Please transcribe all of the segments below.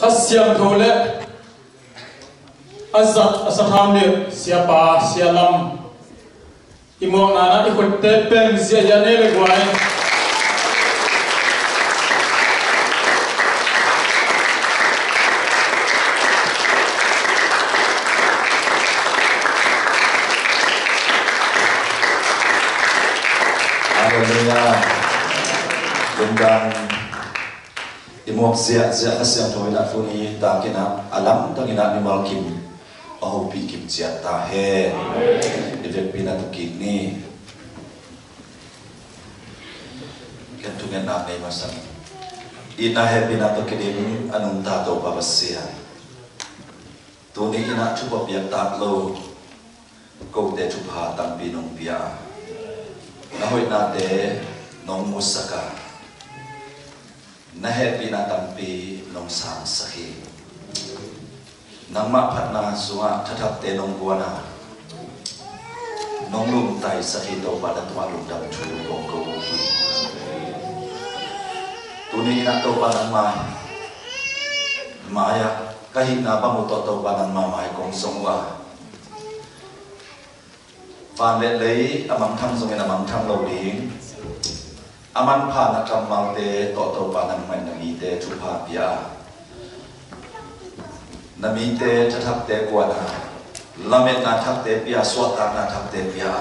Asyam thole azat asatham ne siapa sialam imo nana ikotte pen sia yane le gwai Undang imok sia asyam thoi na funi ta kina alam ta kina ni malkim oh pi kim sia ta he evek pina tu kini kan tu ngena nei masan ina he pina tu kini anung ta to pa sia tu ni ina chu pop yak ta lo ko te chu pha tam pi nong pia na hoi na te nong musaka na happy na tampi nong sang sakhi nang ma phat na suwa thatap te nong buana nong lum tai sakhi to pada twa lum dam thu kong ko ki tuni na to pa ma maya kahit na ba mo to pa ma mai kong songwa fan le lei amam tham song na amam tham lo ding aman pha na kamal te to pa nan mai ngi te chu pha pia nami te thap te kwa na lamet na thap te pia swata na thap te pia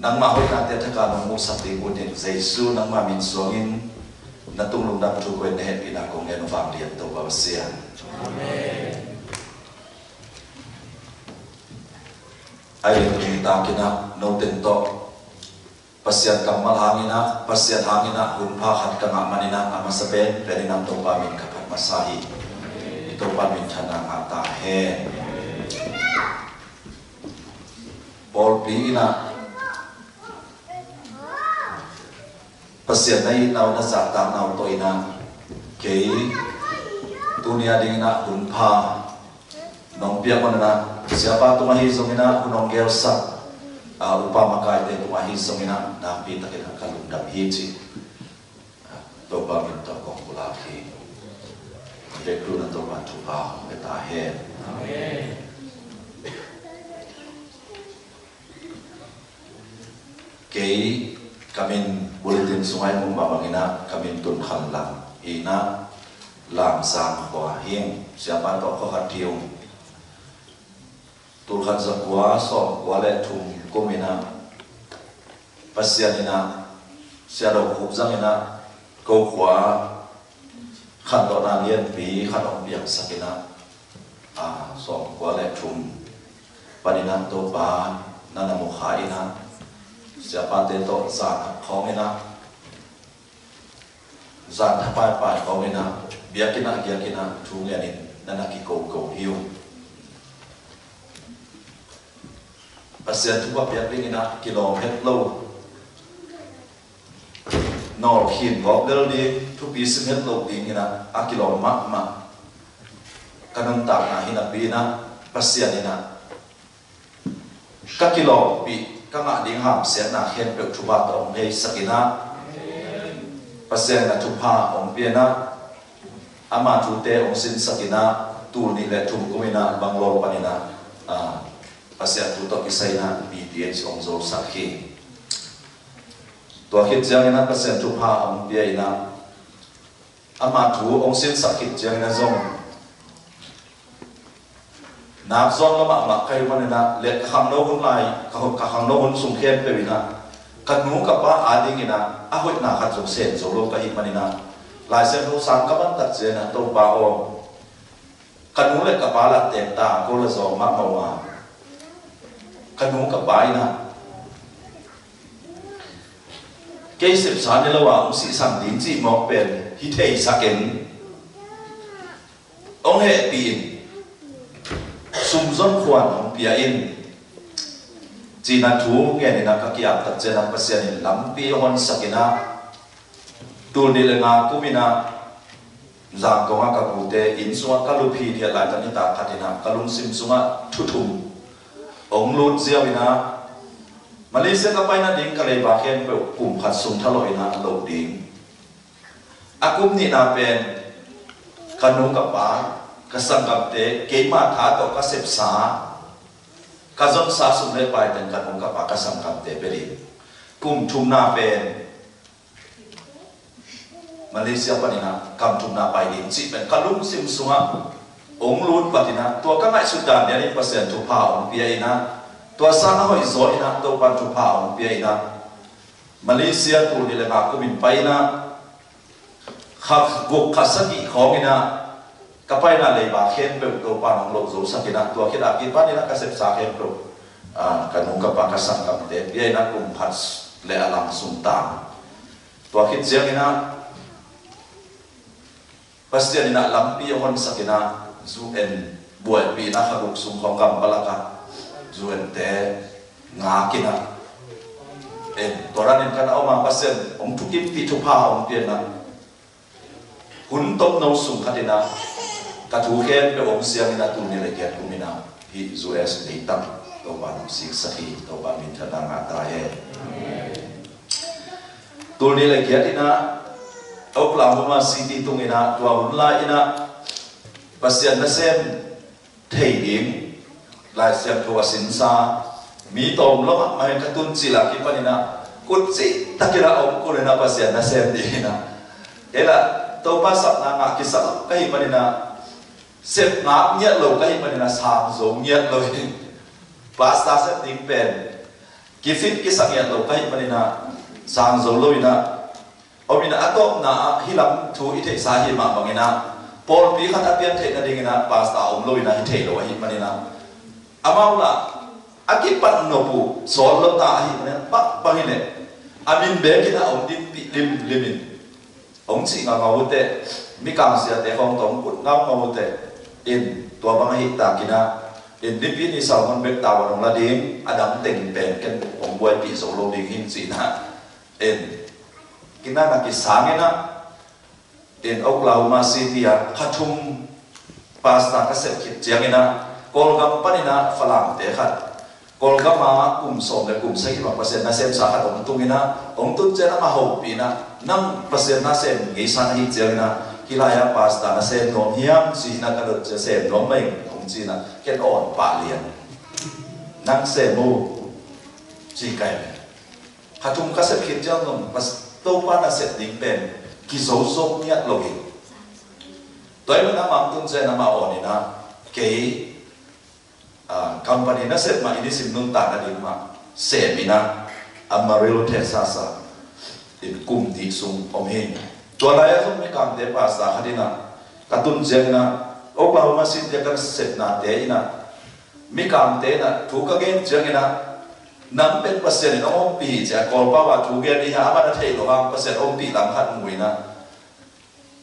nang ma hoi na te thaka no mu sap te ko te jesu nang ma min songin na tung lum dam chu ko ne he pina ko nge no fam riam to ba sia amen ai tu ta kina no ten to pasien kamal hangina pasien hangina hunpa hat kanga manina amasaben perinam to pamin kapat masahi itu pamin chana ngata he pol pina pasien nai nau na zakta nau to ina kei dunia dingina hunpa nong pia mana siapa tu mahi zomina hunong gelsa upama kai te tuahi somina na pita kita kalum dam hiji to ba min to ko kula ki de kru na to ba tu ba eta he amen kei kamin bulletin sungai mum ba bangina kamin tun khan lam ina lam sang kwa hing siapa to ko hatiung tulkhan zakwa so wale thum komina pasianina siaro khubzangina ko khwa khan do na lien pi khan ong biak sakina so wale thum panina to ba nana mo khaina siapa te to sa khomina zan thapai pai khomina biakina giakina thu ngenin nana ki ko hiu pasien tu ba piak ringina kilomet lo nor hin gok del di tu pi simet lo dingina a kilomat ma kanang ta na hina pina pasien ina ka kilo pi ka nga ding ham se na hen pe tu ba to ngei sakina pasien na tu pa ong piana ama tu te ong sin sakina tu ni le tu kumina banglo panina pasien tu to kisai na BTH ong zo sakhi to hit jang ina pasien tu pa ong pia ina ama tu ong sin sakhi jang na zong na zong lama ma kai manina le kham no hun lai ka kham no hun sum khem pe bina kan nu ka pa ading ina a hoi na khat zo sen zo lo ka hi manina lai sen ru sang ka ban tak je na to pa o kan nu le ka pa la tem ta ko la zo ma ma wa kanung ka bai na kei sep sa ne lawa ong si sam din chi mo pen hi thei saken ong he pin sum zon khwan ong pia in chi na thu nge ne na ka kiap tak chen na pasien in lam pi hon sakena tu ni le nga kumina zang ko nga ka pute in suwa ka lu phi thia lai ta ni ta khatina kalung sim sunga thu thum ong lut ziaw ina Malaysia ka paina ding kalay bakhen pe pum khat sum thalo ina lo ding akum ni na pen kanu kapa kasangkap te keima tha to kasep sa kazon sa sumle pai ten kanu kapa kasangkap te beri kum thumna pen Malaysia panina kam thumna pai din chi pen kalung sim sunga ong lut patina to ka ngai Sudan yani pasien thu pa ong pia ina to sana hoi zo ina to pan thu pa ong pia ina Malaysia tu ni le nga kumin pai na khak gok khasaki khongina kapai na le ba khen pe to pan ong lo zo sakina to khida ki panina ka sep sa khen pro kanung ka pa ka sang kam te pia ina kum phat le alam sum ta to khit jiang ina pasien ina lampi hon sakina zu en buat pi na khaguk sum khong kam balaka zu en te nga kina en toran en kan oma pasien om thukim ti thu pa om pian na hun top no sum khatina ka thu khen pe om siang ina tu ni le kiat kumina hi zu es ni tam to ba no sik sahi to ba min thana nga ta he tu ni le kiat ina Oklahoma City tungina tua hunla ina pasien na sem thei dim lai sem thua sinsa mi tom lo ma ka tun chila ki panina kutsi takira om kurena pasien na sem dina ela to pa sap na nga ki sap kai panina sep nga nyet lo kai panina sang zo nyet lo pasta se ding pen ki fit ki sang nyet lo kai panina sang zo lo ina Omina atok na hilam tu ite sahi ma bangina Paul pi khat apian the na dingina pasta om loina hi the lo hi manina amaula akipat no pu sol lo ta hi manina pak bangine amin be kina om din pi lim limin om chi nga ngawute mi kang sia te hong tong put ngaw ngawute in tua bang hi ta kina in dipi ni salmon bek ta warong la ding adam teng pen ken om boy pi so lo ding hin chi na in kina na kisangena in Oklahoma City ya khathum pasta ka set kit jangena kolgam panina falam te khat kolgama som le sai ma pasen na sem sa khat ong tungina ong tun chena ma ho pina nam pasen na sem ngi san hi jangena kilaya pasta na sem nom hiam si na ka dot sem nom mai ong chi na ken on pa lian nang sem mu chi kai khathum ka set kit jang nom pas to pa na set ding pen ki zo zo nyat lo hi toy na mam tun je na ma on ina ke company na set ma ini sim nun ta na ding ma se mina Amarillo Texas in kum di sum om hin to la ya zum mi kam de pa sa khadina katun je na Oklahoma City ka set na te ina mi kam te na thu ka gen je na nam pen pasien no om pi ja kol pa wa thu gen ni ha ba na thei lo ha pasien om pi lam khat mui na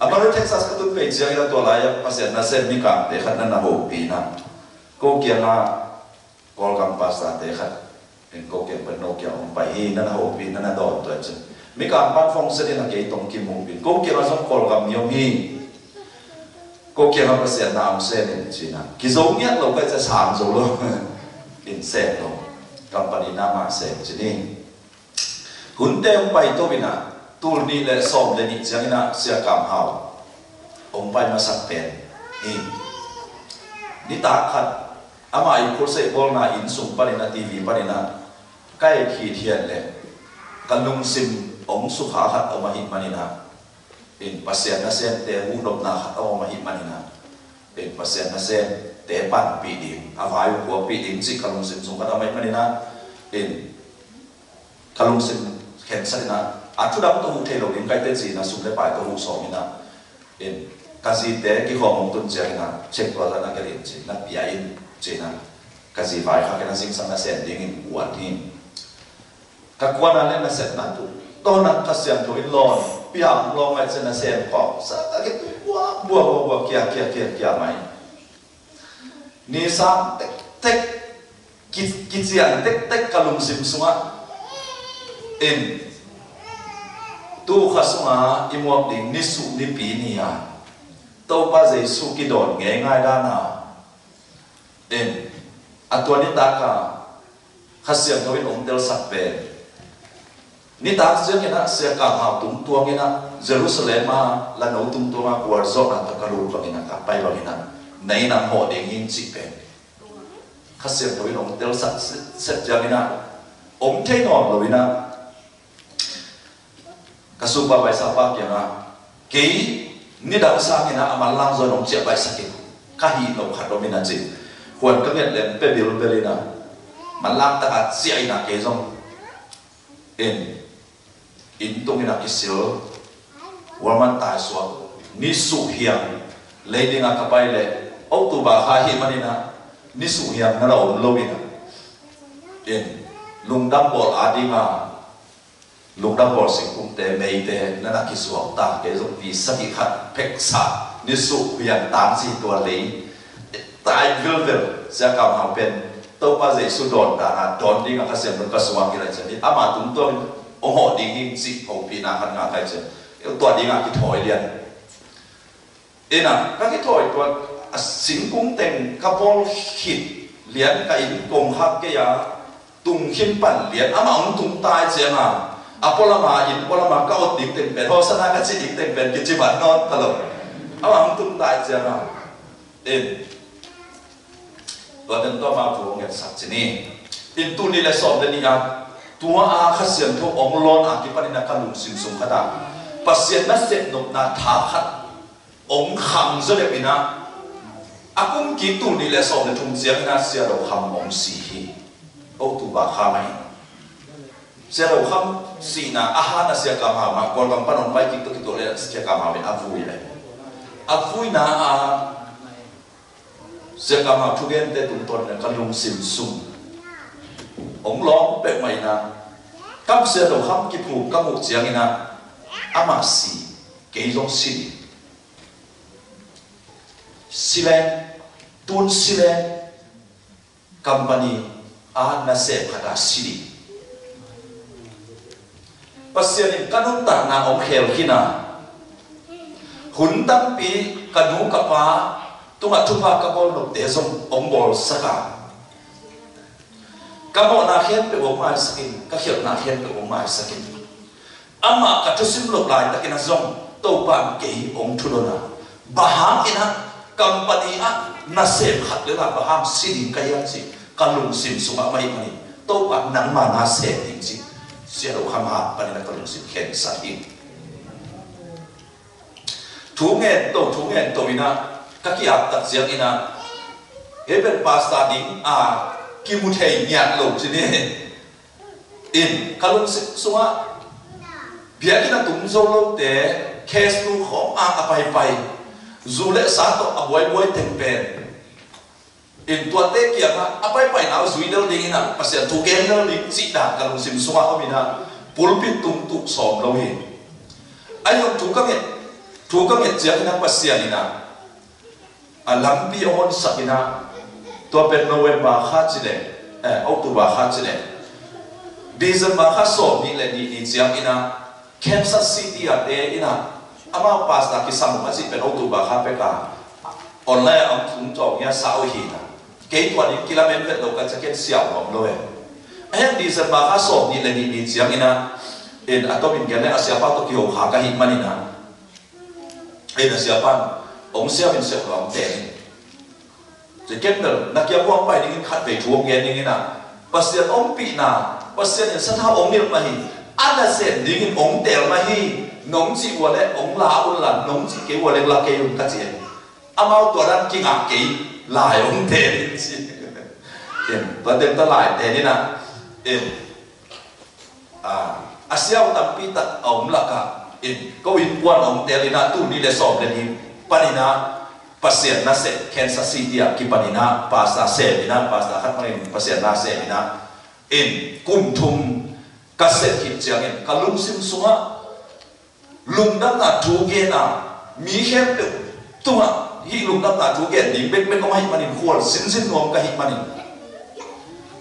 Amarillo Texas ka tu pe ja ila to la ya pasien na sem mi kam te khat na ho pi na ko kia na kol kam pasta te khat en ko kia pen no kia om pai hi na ho pi na do to chen mi kam pan phong se na ke tong ki mu pi ko kia na som kol kam yom hi ko kia na pasien na om se ni chi na ki zo nyat lo ka cha sang zo lo in se lo company nama se chini hunte ông pai to bina tur ni le som le ni changina sia kam hao ông pai ma sak pen ni ta khat ama I ko se bol na in sum panina TV panina kai khi thian le kalung sim ông su kha khat oma hi manina in pasien na sen te hu dop na khat oma hi manina in pasien na sen te pan pi di avai ko pi din chi kalung sim sung ka mai manina in kalung sim khen sanina atu dam to hu the lo din kai te chi na sum le pai to hu so mina in kazi te ki khom tun chena check wala na galin chi na pi in chena kazi vai kha kana sing sang na sen ding in wan hin ka kwana le na set na tu to na ka siam to in lon piang long ai chena sen ko sa ka ke bua kia mai ni sam tek kitsian tek kalung sim sunga in tu khasuma imok ding ni su ni pi ni ya to pa je su ki don nge ngai da na in atwa ni ta ka khasiam to in ong tel sak pe ni ta chen ina sia ka ha tung tuang ina Jerusalem ma la no tung tuang a war zo na ta ka lu ina ka pai ina nei na ho ding in chi pe kha sia toi long tel sat set jang ina om the non lo ina ka su ba bai sa pa kya na ke ni da sa ina amal lang zo long che bai sa ke ka hi lo kha do mina chi huan ka nget len pe bil pe ina man lang ta ka sia ina ke zong in tung ina kisil warman tai so ni su hiang leiding a kapai le autu ba ha hi manina ni su hiang na om lo ina lungdam bol adinga lungdam bol sing kum te mei te na kiswa ta ke zo ti saki khat pek sa ni su hiang tam si tua lei tai vil sia ka ma pen to pa ze su don ta na don ding a kasem ka suwa ki la chani ama tum to o ho ding hing si ho pi na khan nga kai che to ding a ki thoi lian ina ka ki thoi to sing kung teng ka bol hit lian ka in kong hak ke ya tung hin pan lian ama ong tung tai che ma apolama in polama ka ot ding teng pen ho sana ka chi ding teng pen ki chi ban non ta lo ama ong tung tai che ma và đến đó mà phụ nghe sắc chỉ ní, in tu ni lại sòng đến đi à, tua à khát xiên thu ông lon à cái phần này khăn lùng xin sung khát à, bát xiên nát xiên nộp na thả khát, ông khăm rất đẹp ina, à cũng kỹ tu ni lại sòng đến thùng giang na xiên đầu khăm ông xì hi, ông tu bà khăm ấy, xiên đầu khăm xì na à ha na xiên cam hà mà còn bằng pan ông bay kỹ tu lại xiên cam hà bên áp vui na à sẽ cảm học thu gen để tụi tôi là căn lùng sim sum ông lo bề mày na cam sẽ đầu khăm kịp phụ cam một chiang na ama si cái giống silen tuôn silen company na sẽ khada sili pasien kanun ta na ông khel kina hun tam pi kanu kapa tung a thupa kabol no te zong ong bol saka kabol na khen pe ong mai sakin ka khiat na khen pe ong mai sakin ama ka thusim lok lai takina zong to pan ke ong thulona baham ina company a na se khat le la baham siding ka yang chi kalung sim suma mai mani to pan nang ma na se ding chi sia ro kham ha pan na kalung sim khen sa hi thu nge to ina kaki ap tak siang ina eben pasta ding a kimuthei nyat lo chini in kalung sunga biakina tum zo lo te case tu khom a apai pai zule sa to aboy teng pen in tua te kia ma apai pai na zui del ding ina pasien tu gen del ding si da kalung sim sunga omina pulpit tum tu som lo hi ayong tu ka nge chiang ina pasien ina lampi on sakina to pen November kha chile October kha chile December kha so ni le ni chiang ina Kansas City ate ina ama pasta ki sam ma si pen October kha pe ka online ang thung chong ya sao hi na ke to ni kilometer lo ka chaken siao rom lo em December kha so ni le ni chiang ina in atomin gene asia pa to ki ho kha ka hi manina asia pa ông xem mình sẽ làm tiền, chỉ kết được là kia quang bài những khát về chuông nghe như nào, bác sĩ ông bị nào, bác sĩ những sát hao ông miệng mà hi, ăn là sẽ những ông tiền mà hi, nông chỉ qua đấy ông lá ông là nông chỉ cái qua đấy là cái ông cái gì, amao tuổi đang kinh ngạc kỹ lại ông tiền gì, và tiền ta lại tiền như nào, Asia ông tâm pi tật ông là cả, có in quan ông tiền như nào tu đi để sòng để đi panina pasien na se Kansas City ki panina pasta se ina pasta khat mai pasien na se ina in kum thum ka se khit chiang in kalung sim sunga lung dam na thu ge na mi khem pe tunga hi lung dam na thu ge ding bek bek ko mai panin khol sin nom ka hi panin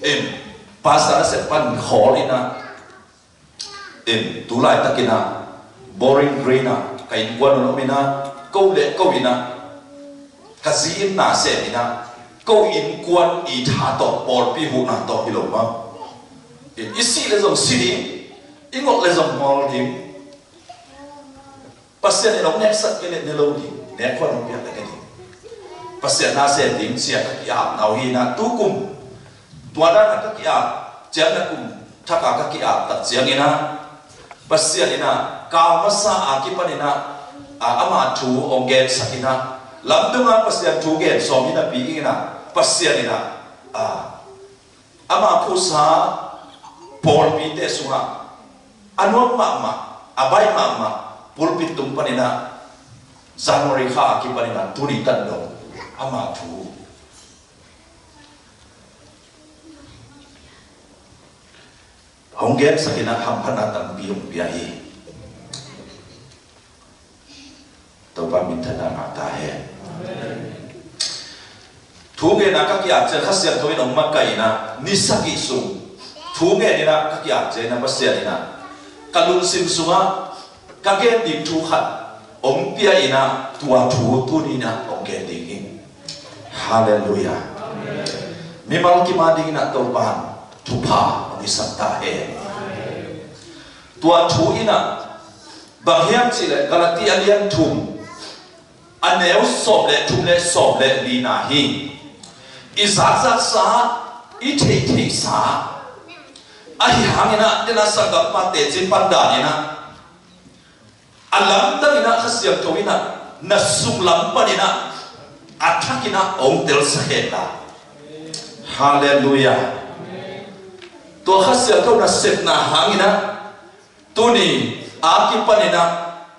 in pasta na se pan khol ina in tu lai takina boring green na kai quan no mina câu lệ câu ina cái gì na sẽ ina câu in quan i thả tổ bol pi hu na tổ hilo ma ít xí là giống xí đi ingot le zong mol ding pasien long nek sat ke ne lo ding ne ko long pia le ke ding pasien na se ding sia ka ya nau hi na tu kum tua da ka ya chiang na kum thaka ka ki a ta chiang ina pasien ina ka ma sa a ki panina ama thu ongen sakina lamdunga pasien thu gen somina pi ina pasien ina ama pusa pol pi te sunga anu mama abai mama pulpit tumpanina January kha ki panina turi tandong ama thu honggen sakina hampana tam biung biahi toba mintana mata he thuge na ka kya che khasya thoi nong makai na nisaki sung thuge ni na ka kya che na basya ni na kalun sim sunga ka ge di thu khat om pia ina tua thu tu ni na om ge ding hallelujah mi mal ki ma ding na to ban thu pa ni sakta he tua thu ina bahiam chi le galatia lian thum aneu sob le thum le sob le li na hi izazat sa ithei sa ahi hangina dena sangam pate chin panda ina alam tamina khasyam towina nasung lam panina athakina ong tel sahela hallelujah to khasyam to na setna hangina tuni aki panina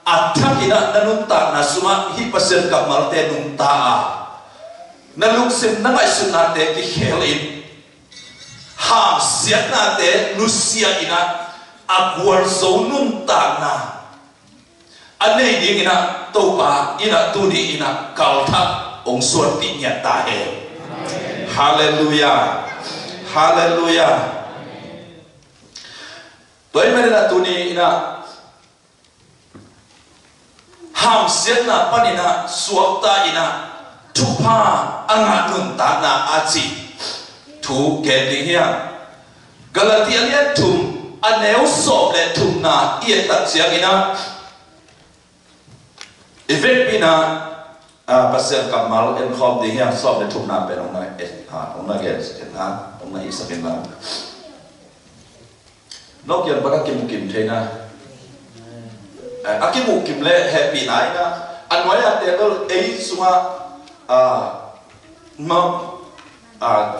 athakina nanunta nasuma hi pasen kamalte nunta naluk sim na ngai sunna te ki khelin ham siat na te nusia ina akwar zonun ta na anei ding ina toba ina tuni ina kaltha ong suat ti nya ta he hallelujah hallelujah toy mere na tuni ina ham siat na panina suakta ina thupa anga nun ta na achi thu gending hia galatia lian thum aneu so le thum na ie tak chiang ina event pina pasel kamal en khom ding hia so le thum na pe ong na gen na ong na isa ken na nok yan baka kim thena akimu kim le happy na ina anwaya table ei sunga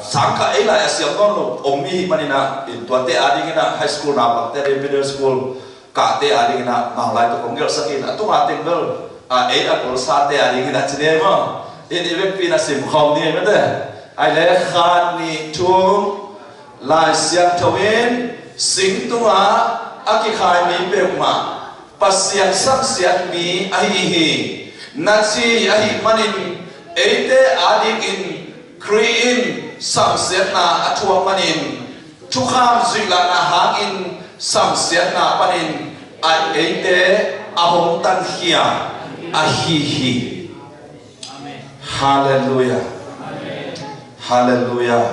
sangka ela asyam kono omi manina tuate adingina high school na bakte middle school kate adingina manglai to kongel sakin atu atingel era kol sate adingina chinema in event pina sim khom ni mate ai le khan ni thum lai siam thawin sing tunga aki khai mi pekma pasian sak siat mi ahi hi nachi ahi manin eite adik in kriin samsiat na atua manin tukham zila na hangin samsiat na panin ai eite ahom tan hia ahihi hallelujah hallelujah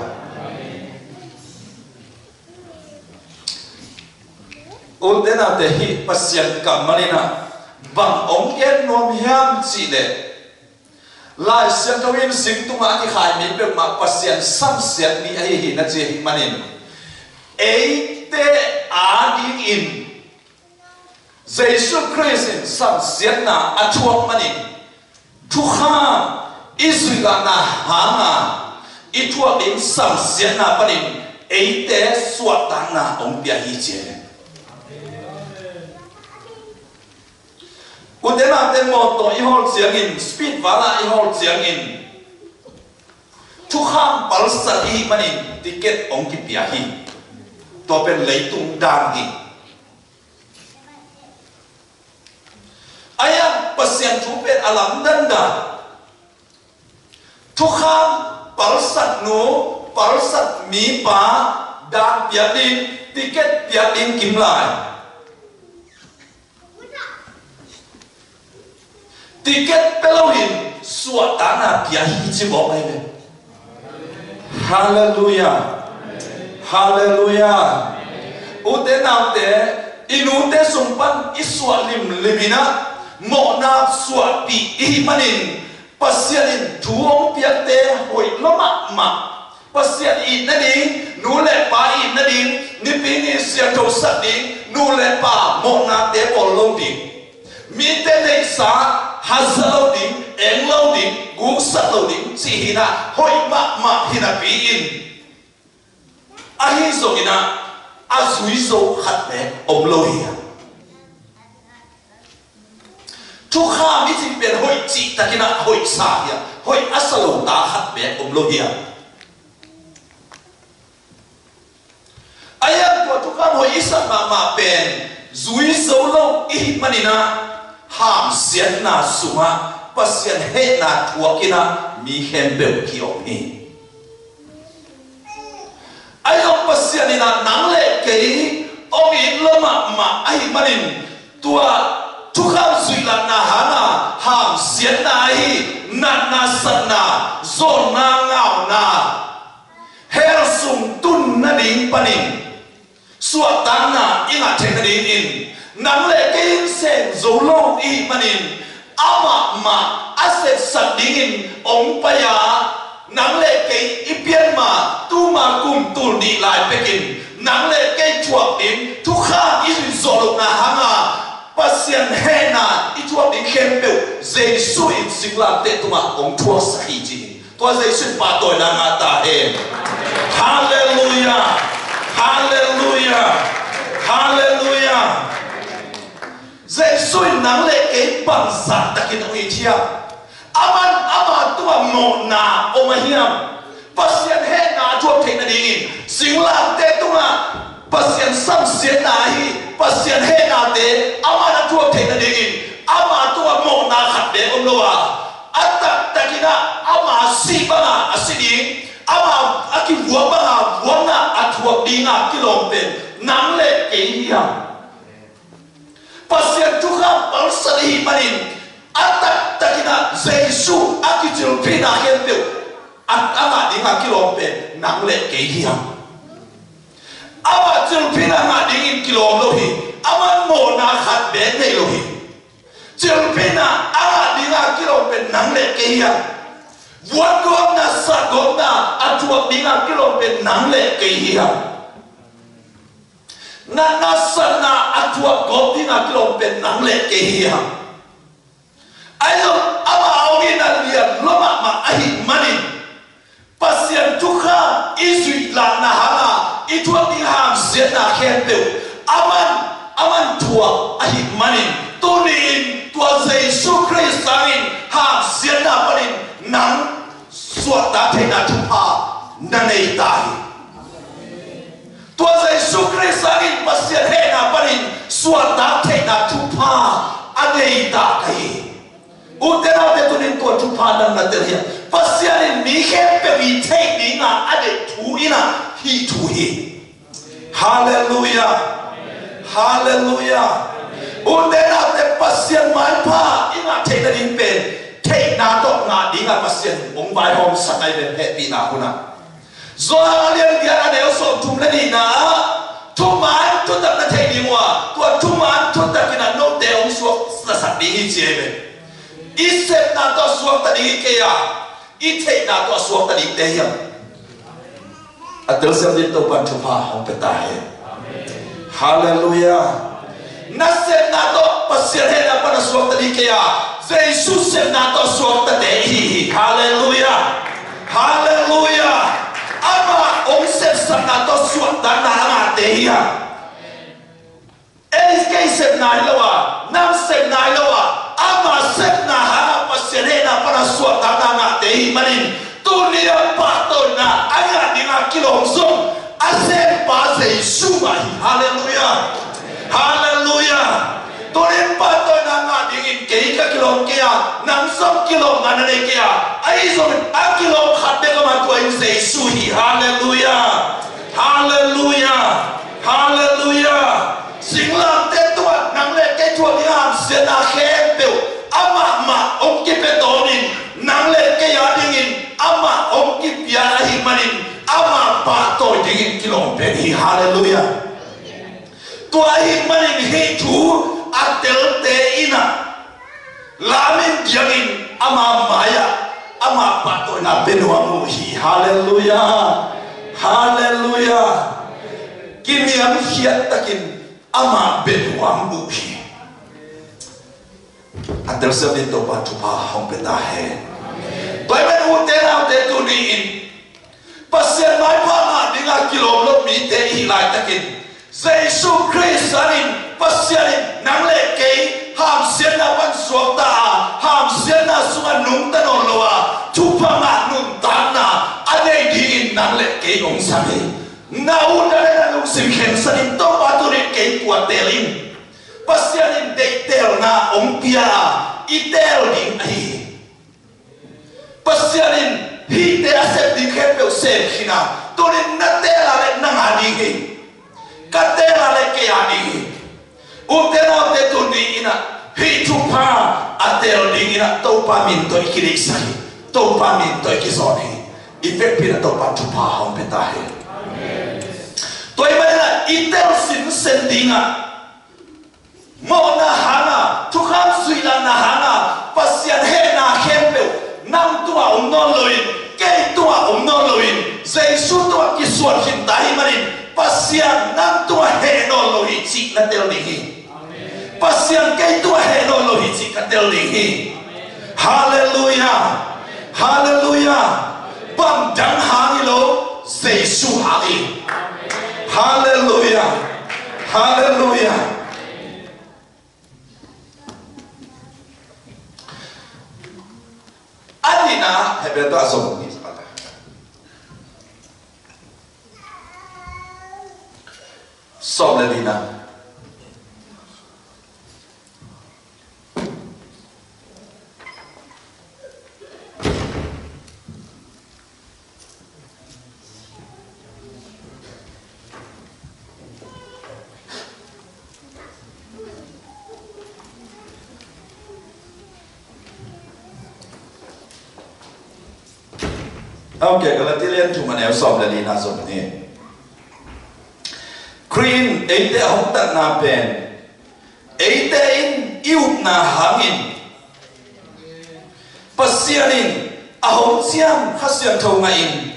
undena te hi pasian kamanina bang ong yen nom hiam chi le lai sian tawin sing tunga ki khai mi pe ma pasian sam sian ni ai hi na chi manin eite ading in Jesus Christ sam sian na atuak manin tukha Israel na hanga ituak in sam sian na panin eite suatan na ong pia hi che Udena ten moto ihol siangin speed wala ihol siangin tukham balsa hi manin tiket ong ki piahi to pen leitung dang hi ayam pasian thupen alam danda tukham balsat no balsat mi pa dang piadin tiket piadin kimlai tiket pelawin suatana piahi cibok ini. Haleluya, haleluya. Ute naute inu te sumpan iswa limina mo na swa pi I manin pasianin thuong piak te hoi loma ma pasian I na ding nu le pa I na ding ni pi ni sia to sat ding nu le pa mo na te bol lo ding mi te nei sa hazalo ding eng lo ding gu sat lo ding si hina hoi ma hina pi in ahi so ina azui so hat me om lo hi chu kha mi tin ben hoi chi takina hoi sa ya hoi asalo ta hat me om lo hi ayam ko chu kha hoi isa ma ben zui so lo I manina ham sian na suma pasian he na thuakina mi hem be ki om hi ayam pasian ina nang le ke om I loma ma ai manin tua thu kham zui la na hana ham sian na hi na sat na zon na ngao na her sum tun na ding panin suat tang na inga theng na ding in nang le ke sen zo lo I manin ama ma aset sat ding in ong pa ya nang le ke ipian ma tu ma kum tu ni lai pekin nang le ke chuak ding thu kha I zo lo na hanga pasian he na I chuak ding khem pe Jesu in singla te tu ma ong thua sahi ji to Jesu pa toy na nga ta he hallelujah hallelujah hallelujah Jesu nang le ke bang sa takin oi thia ama tu mo na o ma hiam pasian he na chuak thei na ding singla te tu ma pasian sam sian na hi pasian he na te ama na chuak thei na ding ama tu mo na khat de om lo wa atak takina ama si ba asidi ama aki buang ba buang na athuak dinga kilom pen nang le ke hiam pasian tu kham pal sadi manin atak takina Jesu aki pina hen pe ama dinga kilom pen nang le ke hiam ama pina nga ding kilom lo hi ama mo na khat be nei lo hi pina ama dinga kilom pen nang le ke hiam Vuan gom na sa gom na atuak dinga kilom pen nang le ke hiam na sa na atuak gom dinga kilom pen nang le ke hiam ayo ama awi na lian loma ma ahi manin pasian tukha izui la na hana ituak ding ham sian na khen pe aman tua ahi manin tunin tua Jesu Christ angin ham sian na panin nang suat ta thei na thupa na nei tai tua Jesu Christ angin pasian he na panin suat ta thei na thupa anei ta kai utena te tunin tua thupa na na ter hian pasian mi khem pe vi thei ni na ade thu ina hi thu hi hallelujah hallelujah utena te pasian mai pa ina thei na din pen thei na to nga dinga pasien ong bai hom sakai ben he pi na kuna zo alian dia na deu so tum le ni na tu man tu tak na thei ni wa tu man tu tak na no de ong so sa sa ding hi che be I sep na to so ta ding ke ya I thei na to so ta ding te ya atel sem din to pan tu pa hong pe ta he hallelujah na sep na to pasien he na pa na so ta ding ke ya Jesus sem na to suak ta te hi hallelujah hallelujah ama ong sep sa na to suak ta na ma te hi es ke sep na lo wa nam sep na lo wa ama sep na ha pa serena para suak ta na ma te hi manin tu ni pa to na aya dinga kilom som asep pa Jesus ma hallelujah hallelujah torin pa to na nga dingin kei ka kilom kaya nang som kilom na ne kaya ai som a kilom khatte ka ma to Jesu hi hallelujah hallelujah hallelujah singlam te to nang le ke to ni am se na khe pe ama ma om ki pe to ni nang le ke ya dingin ama om ki pya hi manin ama pa to dingin kilom pe hi hallelujah tua hi manin hi thu atel te ina lamin diangin ama maya ama patoi na benuamu hi. Hallelujah, hallelujah. Kiniam hiat takin ama benuamu hi. Atel sabit to patupa hong petahe. Toy men utena te tu ni in. Pasien mai pa ma dinga kilom lo mi te hi lai takin. Jesus Christ anin pasien nang le ke ham sian na ban suak ta ham sian na sunga nung ta no loa tupa ma nung ta na ane di nang le ke ong sami na una na nung sim khen sanin to pa tu ri ke tua telin pasianin de tel na ong pia itel ding ai pasianin hi te asep di khe pe se khina to rin na te la le na ngani hi ka te la le ke ani utena te tu ni ina hi tupa atel ding ina to pa min to ikiri sai to pa min to ikizoni effect pina to pa tupa hom petahe amen to imana itel sin sendinga mo na hana tukam suila na hana pasian he na hempe nam tua non loin ke tua non loin jesu tua kisuan hin dai marin pasian nam tua he no lohi chi na tel ni pasian kay tua he no lo hitsi katel lihi. Hallelujah, hallelujah. Bam dang hangi lo Jesu hangi. Hallelujah, hallelujah. Adina hebeto asom ni sakata. Sobledina. Okay, kalau tilian cuma neo sob dari nasib ni. Green, ente hong tak napen, ente in iup na hangin, pasianin ahong siam hasian thau ngain,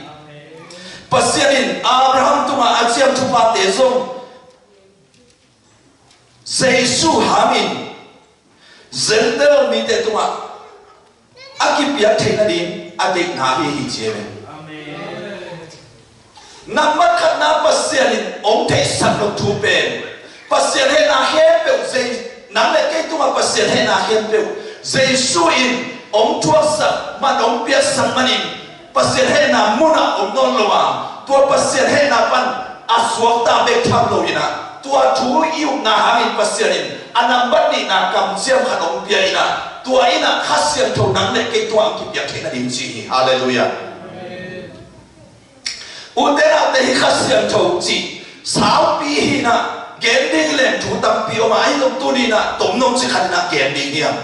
pasianin Abraham tunga aciam tupa tezong, Jesu hamin, zender mite tunga, akip ya tenadin adik nahi hijeme. Nampak na pasianin om te sanok tupen pasian he na hempeu zai nang le ke tu ma pasian he na hempeu zai suin om tua sa man om pia sang manin pasian he na muna om non loa tua pasian he na pan aswak ta be tham lo ina tua tu iu na hangin pasianin anam bani na kam siam han om pia ina tua ina khasian thau nang le ke tua ki pia thena dim chi. Hallelujah. Udera te khasian thau chi sao pi hina gending len thu tam pi oma ai lom tu ni na tom nom chi khanna gending hiam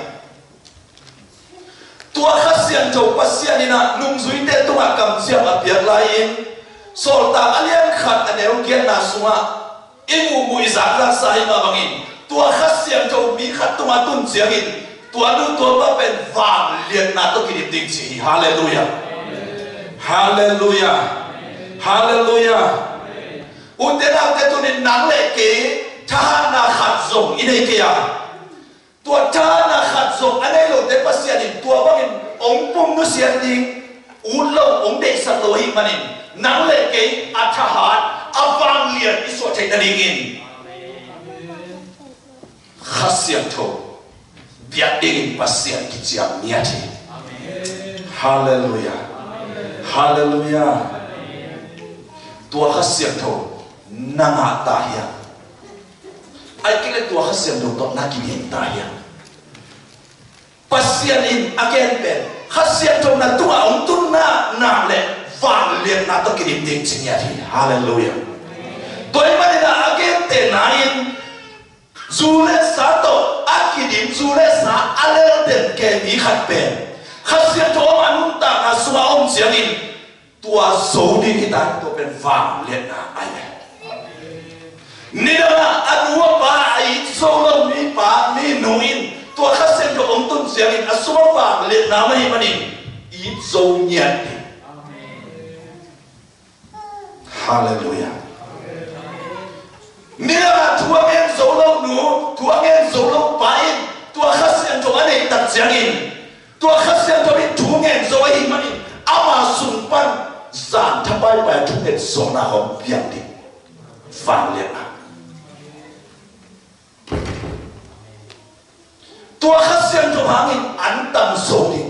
tua khasian thau pasian ina nung zui te tu ma kam siam a piak lai in sol ta alian khat aneu kian na sunga ingu mu izak la sai ma bangin tua khasian thau mi khat tu ma tun chiang in tua nu tua ba pen wang lian na to ki ding chi. Hallelujah, hallelujah, hallelujah. Utena te tu ni nang le ke thana khat zong inei ke ya tua thana khat zong anei lo te pasian in tua bangin ong pum nu sian ding ulo ong de sa lo hi manin nang le ke athahat avang lian iso thai na ding in khasian tho biat ding pasian ki chiam nia thi. Hallelujah, hallelujah. Tua khasian tho nanga tahia ai kile tua khasian tho to na ki tahia pasian in again pen khasian tho na tua ong tun na na le van le na to ki ding chinya thi. Hallelujah. Toi mane na again te nain zule sato akidim zule sa alel den ke mi khat pen khasian tho anun ta na suwa om siang in tua zo đi kita to pen vang lian na ai nidana anua pa ai solo mi pa mi nuin tua khasen to om tun siangin asuma pa le na mai manin I zo nyat hallelujah nidana tua ngen solo nu tua ngen solo pain tua khasen to ane tak siangin tua khasen to mi tu ngen zo ai manin ama sumpan zan thapai pa tu ngen zona hom piang di vang lian na tua khasian to hangin antam soli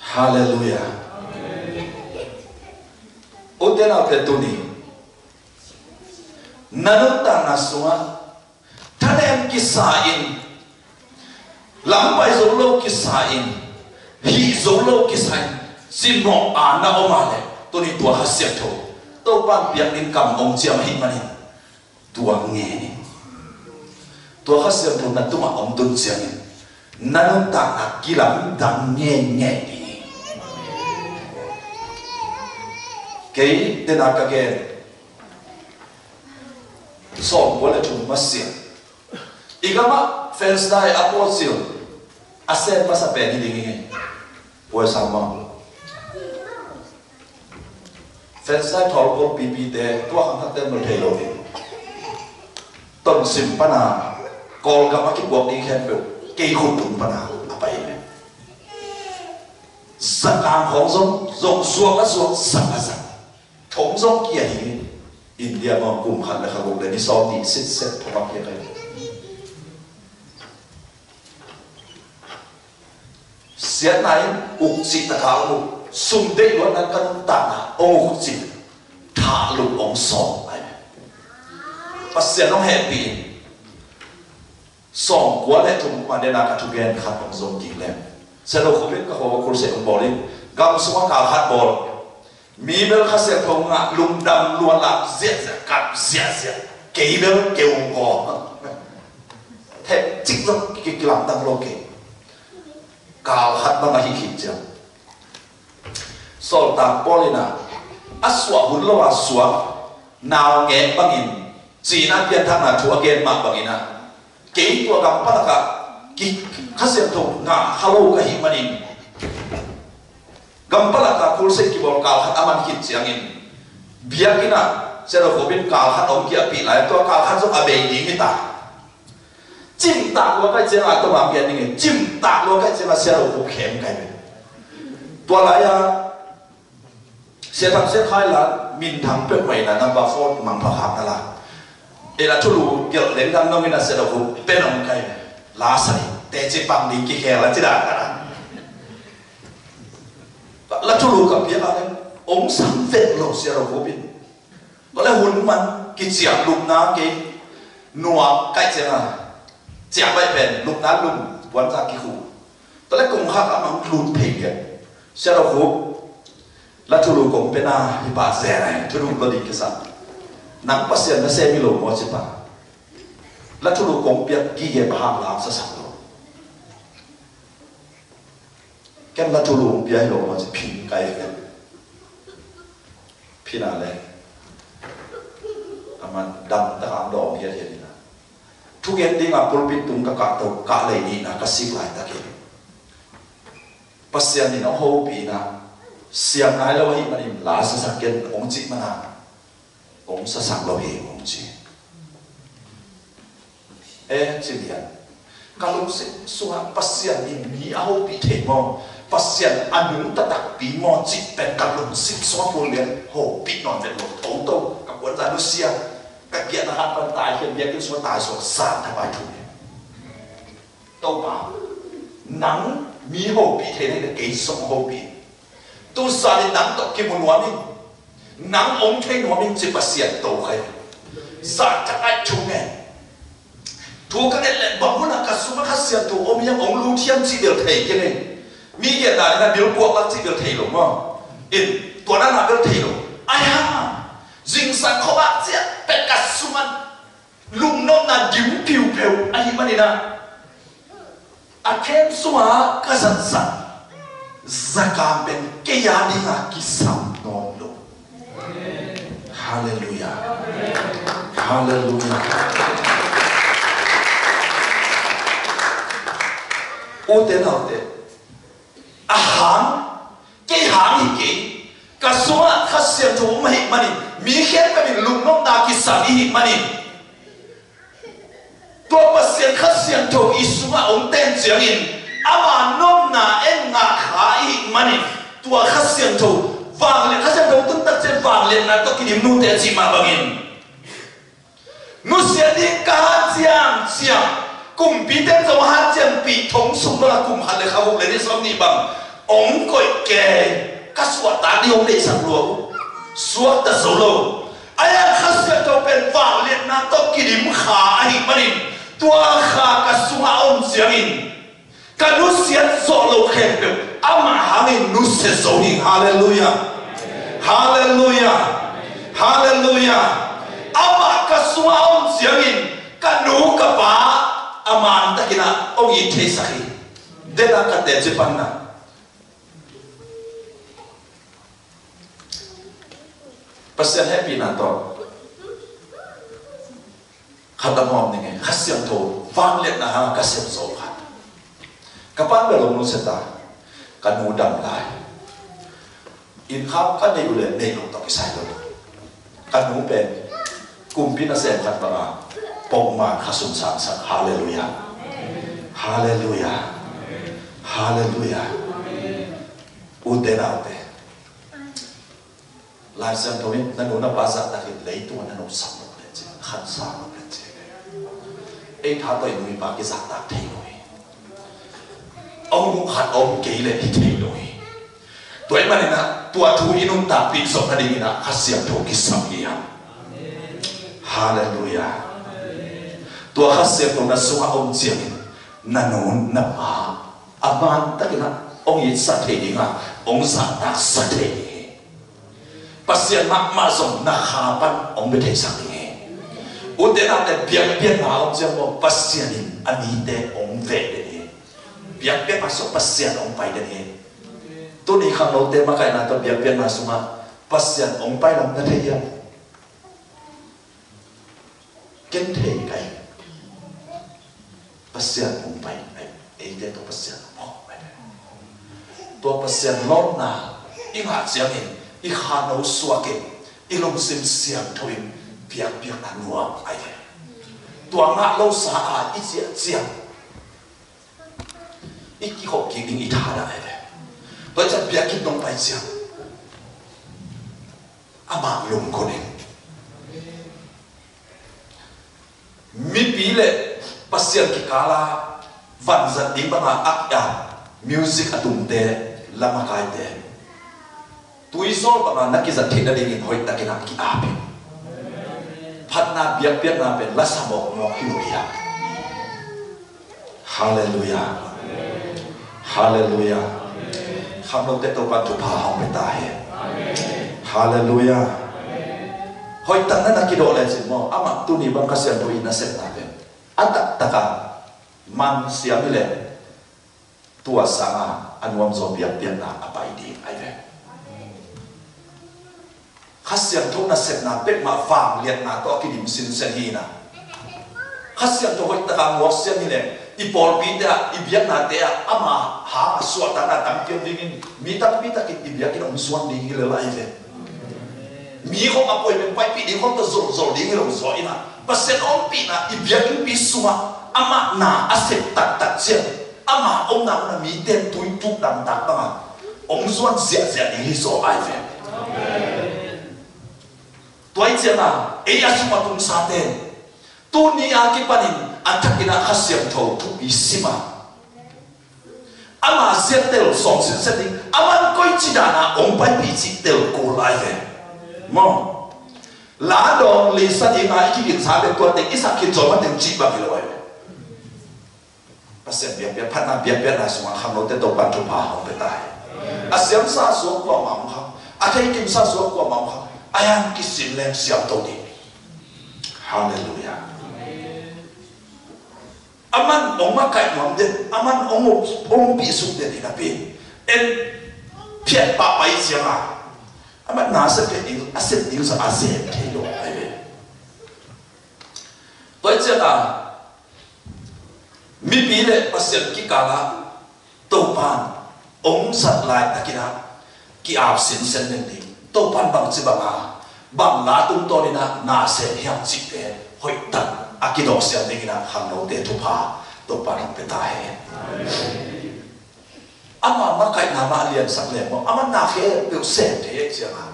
hallelujah udena ke tuni nanuta nasua tanem kisain lampai zolo kisain hi zolo kisain simno ana omale tuni tua khasian to pan piang din kam ong chiam hi manin tua nge ni tua khasian to na tuma om tun chiang nanun ta na kilam dang nge nge ni kei te na ka ge so wala tu masia igama fans dai apostle asen pasa pe ni dingi po sama fans dai thol ko pp te tua khang thak te mo thei lo ni ton sim pana kol ka makit buat ni khen được cây khôn tụng pana apa ini zakang khong zong suang la suang sang la sang thong zong kia hi India mà cùng hẳn là khẩu để đi so thì sit thọ kia này xiết này ục chỉ ta khảo lục sum đây luôn là căn tạng ục chỉ thả lục ông sòng này và xiết nó hẹp bị sòng quá lệ thùng mà để làm cả chục gen khát ông dùng kỹ lem sẽ đâu không biết các họ có sẽ ông bỏ đi gam xuống cả khát bỏ mi bel khát sẽ thùng ngã lùng đầm luôn là giết cặp giết kỹ bel kêu ngò thế chính là cái làm tăng lô kỹ cao khát bằng hi hi chứ sol ta polina aswa hun lo aswa nào nghe bằng in chỉ na biên thang là thua again mà bằng in à kỹ tua gam pa ka ki khasem to nga halo ka hi manin gam pa ka kul se ki bol ka hat aman hit chiang in biakina se ro bin ka hat om kia pi lai to ka hat zo abe ding ta chim ta lo ka cheng a to ma bian ning chim ta lo ka cheng a se ro ko khem kai tua lai ya se thang se khai la min thang pe mai na number 4 mang pha hak la ela chulu gel leng dang nong ina se ro ko pe nong kai la sai te che pang ni ki khe la chi da la chulu ka pia ka ong sang vet lo se ro ko bin có lẽ hun man ki chiang lục na ki nuwa kai che na chiang bai pen lục na lum wan sa ki khu có lẽ cùng hak amang lun phe ke se ro ko la chulu ko pe na hi ba ze này chulu lo di ke sa nang pasien na se mi lo mo che pa la chulu ko pia ki ye ba la sa sa lo ken la chulu pia lo mo che phin kai ke phin a le aman dam ta am do kia thế này thu gen ding a pulpit tung ka to ka le ni na ka sik lai ta ke pasien ni no ho pi na siam nai lo hi manim la sa sa ken ong chi mana ong sa sang lo hi ong chi chi lian ka lu se suha pasien ni mi a ho pi the mo pasien anung ta tak pi mo chi pen ka lu sik so pul lian ho pi non vet lo to to ka quan za lu sia các kiện là hạt vận tải hiện việc cái số tài số sản thay bài thủ tàu bảo nắng mí hồ bị thế này là cái sông hồ bị tôi xa đi nắng tộc kia một loạt đi nắng ống thấy nó mình chỉ bắt xiên tàu hay sản chắc ai chung nghe thu các cái lệ bấm muốn là cả số các xiên tàu ôm những ống lưu thiên chỉ được thấy cái này mi hiện tại là biểu buộc là chỉ được thấy đúng không in tuần nào được thấy đúng ai ha dinh sang khó bác chứ bẹt cả xung quanh lùng nông là dính piu piu anh mà đi na à khen xung á cái sẵn sẵn ra cảm bên cái nhà đi là cái sẵn ngon luôn hallelujah Hallelujah. U te nào te hàng cái hàng gì cái cả số khát xem thấu mà hít mani mi khen cái mình lùng nông na cái sản hít mani tua mà xem khát xem thấu isu mà ông tên tiếng in ama nông na em ngã khá hít mani tua khát xem thấu vàng liền khát xem thấu tung tất trên vàng liền là tôi cái điểm nu tên gì mà bằng in nu xem đi cả chiang cùng bị tên dấu hát chân bị thống sung đó là cùng hạt lệ khâu hụt lên đi xong đi bằng ống cội kề các suất tá đi ông để sang luôn suất ta dấu lâu ai ăn khát sẽ cho bên vàng liền na to kỳ điểm khá hi mà đi tua khá các suất ông giang in các nút xiết rõ lâu khen được ama hàng in nút sẽ dấu hi hallelujah hallelujah hallelujah ama các suất ông giang in các nút các bà aman ta kina ông yi thế sakhi để ta cắt để chụp anh na pasien happy na to khát đam mồm này khát xiêm thô vang lên na ha khát xiêm sầu khát các bạn về lòng nó sẽ ta cái nụ đầm lại in khắp cái nàyule này lòng tao cái sai rồi cái nụ bên cùng pin là xem khát bà bông mà khát sung sáng sáng hallelujah hallelujah hallelujah u te nào te lai xem thôi nên nó bắt ra ta cái lấy tuần nó sắm một lên chứ khăn sáng một lên chứ ấy thà tôi nuôi ba cái giặc ta thay đổi ông cũng khát ông kỹ lệ thì thay đổi tuổi mà này na tua thu inun ta pin sọc na đi na khát xem thôi cái sắm gì à hallelujah tua khát xem thôi na sung ông chiang na nôn na pa aman ta cái na ông yi sát thế đi nga ông sát ta sát thế pasien mak ma zong na khapan ông bị thấy sang nghe u te na te biak biak na ông chiang mo pasien in ani te ông về de biak biak ma so pasien ông pai de ne tu ni khang lo te ma kai na to biak biak na suma pasien ông pai lam na thei ya ken thei kai pasien ông pai ai te to pasien mo to pasien lo na inga chiang in i khano suake i long sim siam thoin piak piak na nuam ai tua nga lo sa a i chia chiang i ki ho ki ding i tha da ai to cha piak ki dong pai chiang ama lung ko ne mi pi le pasien ki kala van zat ding ba ak ya music atum te lama kai te tui sol pa na ki zat thina ding in hoi ta ki na ki ape phat na biak biak na pen la samok mo ki ya hallelujah hallelujah kham lo te to pa tu pa hong pe ta he hallelujah hoi ta na ki do le sin mo ama tu ni bang ka sian tu ina set na pen atak taka man siam le tua sanga anuam zo biak biak na apai di ai ve khát xiang thâu na set na pek ma vàng liệt na to ki dim sin sen hi na khát xiang thâu hoi ta ka ngok xiang hi le i por pi da i biak na te ama ha suat ta na tam tiam ding in mi tak pi ta ki i biak ki om suan ding hi le lai ve mi khom apoi men pai pi ding khom ta zol zol ding lo zo ina pasen om pi na i biak in pi suma ama na aset tak tak chen ama om na mi ten tui tuk dam tak ba om suan zia zia ding hi zo ai ve tuai chena ei asuma tung sa te tu ni a ki panin athakina khasiam tho thu bi sima ama zetel song sin setting aman koi chi dana ong pai pi chi tel ko lai ve mo la dong li sa ti ngai ki kin sa be to te isa ki zo ma tem chi ba ki lo ai pasien biak biak phat na biak biak na suma kham lo te to pan thu pa hong pe tai asiam sa so ko ma ma a thai kim sa so ko ma ma ayang kisim lem siap tau di hallelujah aman ong makai nom den aman ong pi suk den ina pe en piat pa pai siama aman na se pe ding aset ding sa aset thelo ai tôi chưa à mi pi lệ pasien ki kala tàu pan ông sát lại ta kira ki áp xin sen lên đi tàu pan bằng chỉ bằng lá tung to đi na sẽ hiang chỉ về hội tận akido sen đi na hàng đầu để thu phá tàu pan bị tai ama makai nama lian sak le mo ama na khe biểu sen thế chứ à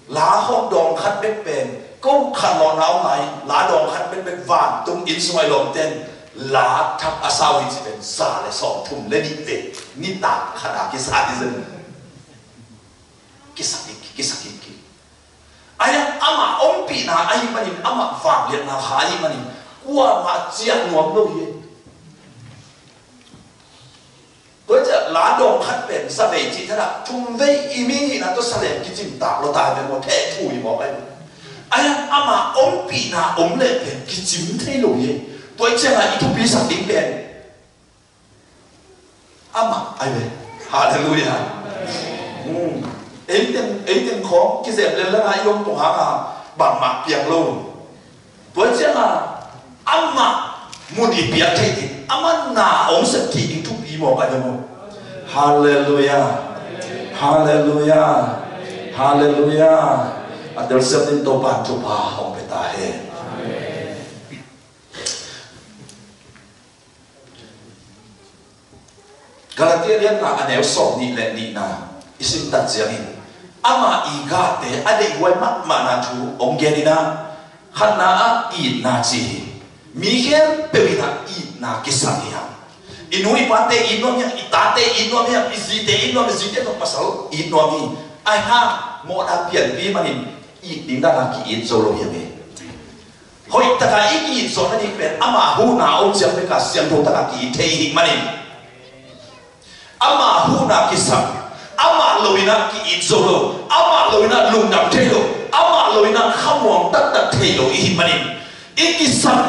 lá hong dong khát bếp bền câu khát lò náo này lá dong khát bếp bền vàng tung in xoay lồng tên lá thắp asao in chỉ bền xa lại sòng thùng lên đi về nít tạt khát à cái啥đi dân cái sakit ayah ama ông bị na ai mà nhìn ama vàng liền na hai mà nhìn qua mà chia ngọt đâu vậy tôiจะláดองคัดเป็นสเปรย์จีท่าทุ่มไว้อีมีนะตัวสเลมกิจิมตาเราตายไปหมดแท้ถุยบอกไปไอ้อามาอมปีนาอมเล็บเป็นกิจิมเท่ลุยตัวจะอะไรทุกปีสักดิ้งเป็นอามาไอ้เว้ฮาเลลูยาเอ็งของกิเซบเลนแล้วนายยมตรงหางบังมาเปียงลงตัวจะอามามุดีเปียกเท่ดิอามาหนาองค์สกิอิทุปีบอกอะไรมั้งฮาเลลูยาฮาเลลูยาฮาเลลูยาอันเดอร์เซตินโตปันทุพาองค์เปตาเฮกาลาเทียเรียนนะอันเอลสองนี่แหละนี่นะอิสิมตัดเสียงอามาอีกาเตอันเดไว้มักมานาทูองค์เกนินะขันนาอีนาจีมีแค่เปวินาอีนากิสันเฮียอินุยปาเตอินโนมีอิตาเตอินโนมีอิซิเตอินโนมีซิเตต้องภาษาอินโนมีไอ้ห่าโมดาเปลี่ยนปีมันอีดิ้งด้านกีอินโซโลเฮียเมหอยตะการอีกีอินโซนั่นเองเป็นอามาหูนาองเสียงเป็นการเสียงโทตะการกีเทหิมันอามาหูนากิสันอามาโลวินากีอินโซโลอามาโลวินาลุงดำเทโลอามาโลวินาขมวงตัดเทโลอีหิมันอีกิสัม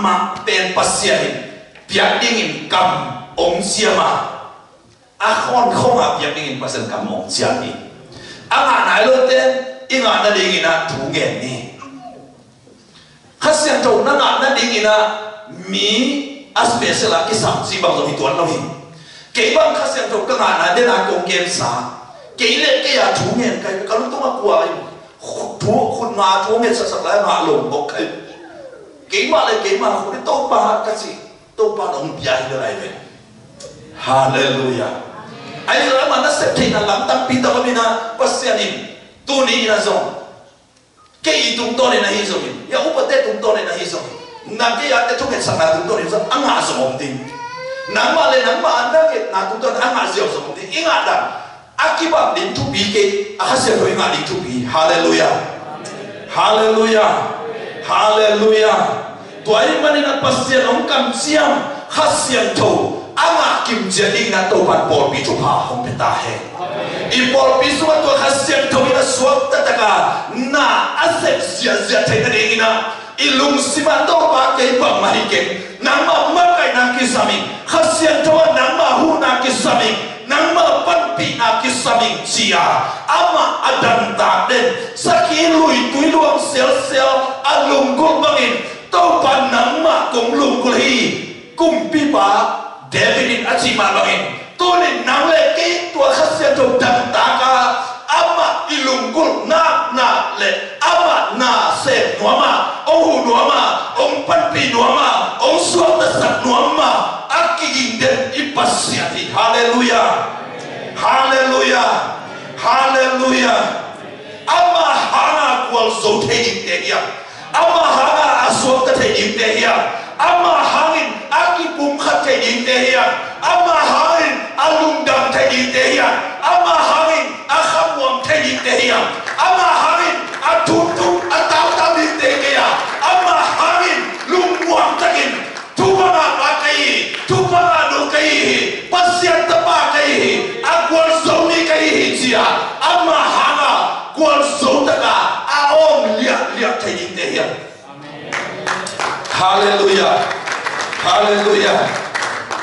มาเป็นปัสยาหิเปียดิ้งกำองเสียมาอาคอนเข้ามาเปียดิ้งปัสยากำองเสียนี่อางานไหนโลเต้อีงานนั่นดิ้งนะถูกเงินนี่ข้าเสียงโจนั่งงานนั่นดิ้งนะมีอาสเปเซล่ากิสัมซีบางตัวที่ตัวเราเห็นเกี่ยบังข้าเสียงโจก็งานนั้นได้นากงเกมสาเกี่ยเล็กเกี่ยถูกเงินใครก็รู้ต้องมากลัวถูกคุณมาถูกเงินสักแล้วมาลงบอกใครเก่งมาเลยเก่งมาคนที่โตปากันสิโตปาต้องใหญ่เลยเลยฮาเลลูยาไอ้เรื่องมันน่าเสพติดนั่นหลังตั้งปีต่อไปนะปัสยานิมตัวนี้นะส่งเกี่ยตุ้งตัวนี้นะฮิส่งอย่าอุปเทศตุ้งตัวนี้นะฮิส่งนักเกี่ยแต่ทุกเหตุสังหารตุ้งตัวนี้ส่งอังหาสมองดิ้งนังมาเลยนังมาอันนั้นเกี่ยนักตุ้งตัวอังหาเสียวสมองดิ้งอิงอาดังอากิบังดิ้งทุบีเกี่ยอาเสียตัวอิงอาดิ้งทุบีฮาเลลูยาฮาเลลูยาฮาเลลูยาตัวไอ้มันนี่นะปัสยาองค์กำเสียมข้าเสียงโตอามากิมเจดิงนะตัวปันบอลปีจุพาของเปตาเฮอีบอลปีส่วนตัวข้าเสียงโตนี่นะสวมตะตะกาน่าอาเซฟเสียเทนเองนะอีลุงสิมันตัวปากเก็บบังมาฮิเก็บนังมาเมื่อไงนักกิสามิข้าเสียงโตนังมาหูนักกิสามินังมาปันปีนักกิสามิเชียอามาอดันตาเด่นสักกี่ลุยตุยรวมเซลอาลุงกุบังอินตัวปันนังมากงลุงกุลีกุมปีบาเดวิดินอาชิมาบังอินตัวนี้นังเล็กตัวข้าเสียงโตดันตากาอามาอิลุงกุลนาเล็อามานาเซนัวมาองหูนัวมาองปันปีนัวมาองสวมตะสักนัวมาอากิยิงเดนอิปัสยาติฮาเลลูยาฮาเลลูยาฮาเลลูยาอามาฮานาควอลโซเทยิงเดียอามาฮานาอาสวมตะเทยิงเดียอามาฮางินอากิปุมขัดเทยิงเดียอามาฮางินอาลุงดำเทยิงเดียอามาฮางินอาขมวงเทยิงเดียอามาฮางินอาทุบอาตาวยิงเดียอามาฮางินลุงวงตะกินทุบมาปากไก่ทุบมาดูไก่ปัสยันตะปากไก่อากวนโซนี่ไก่เจียอามาฮานากวนโซตะกาอาอมเลียเทยิงเดียฮาเลลูยาฮาเลลูยา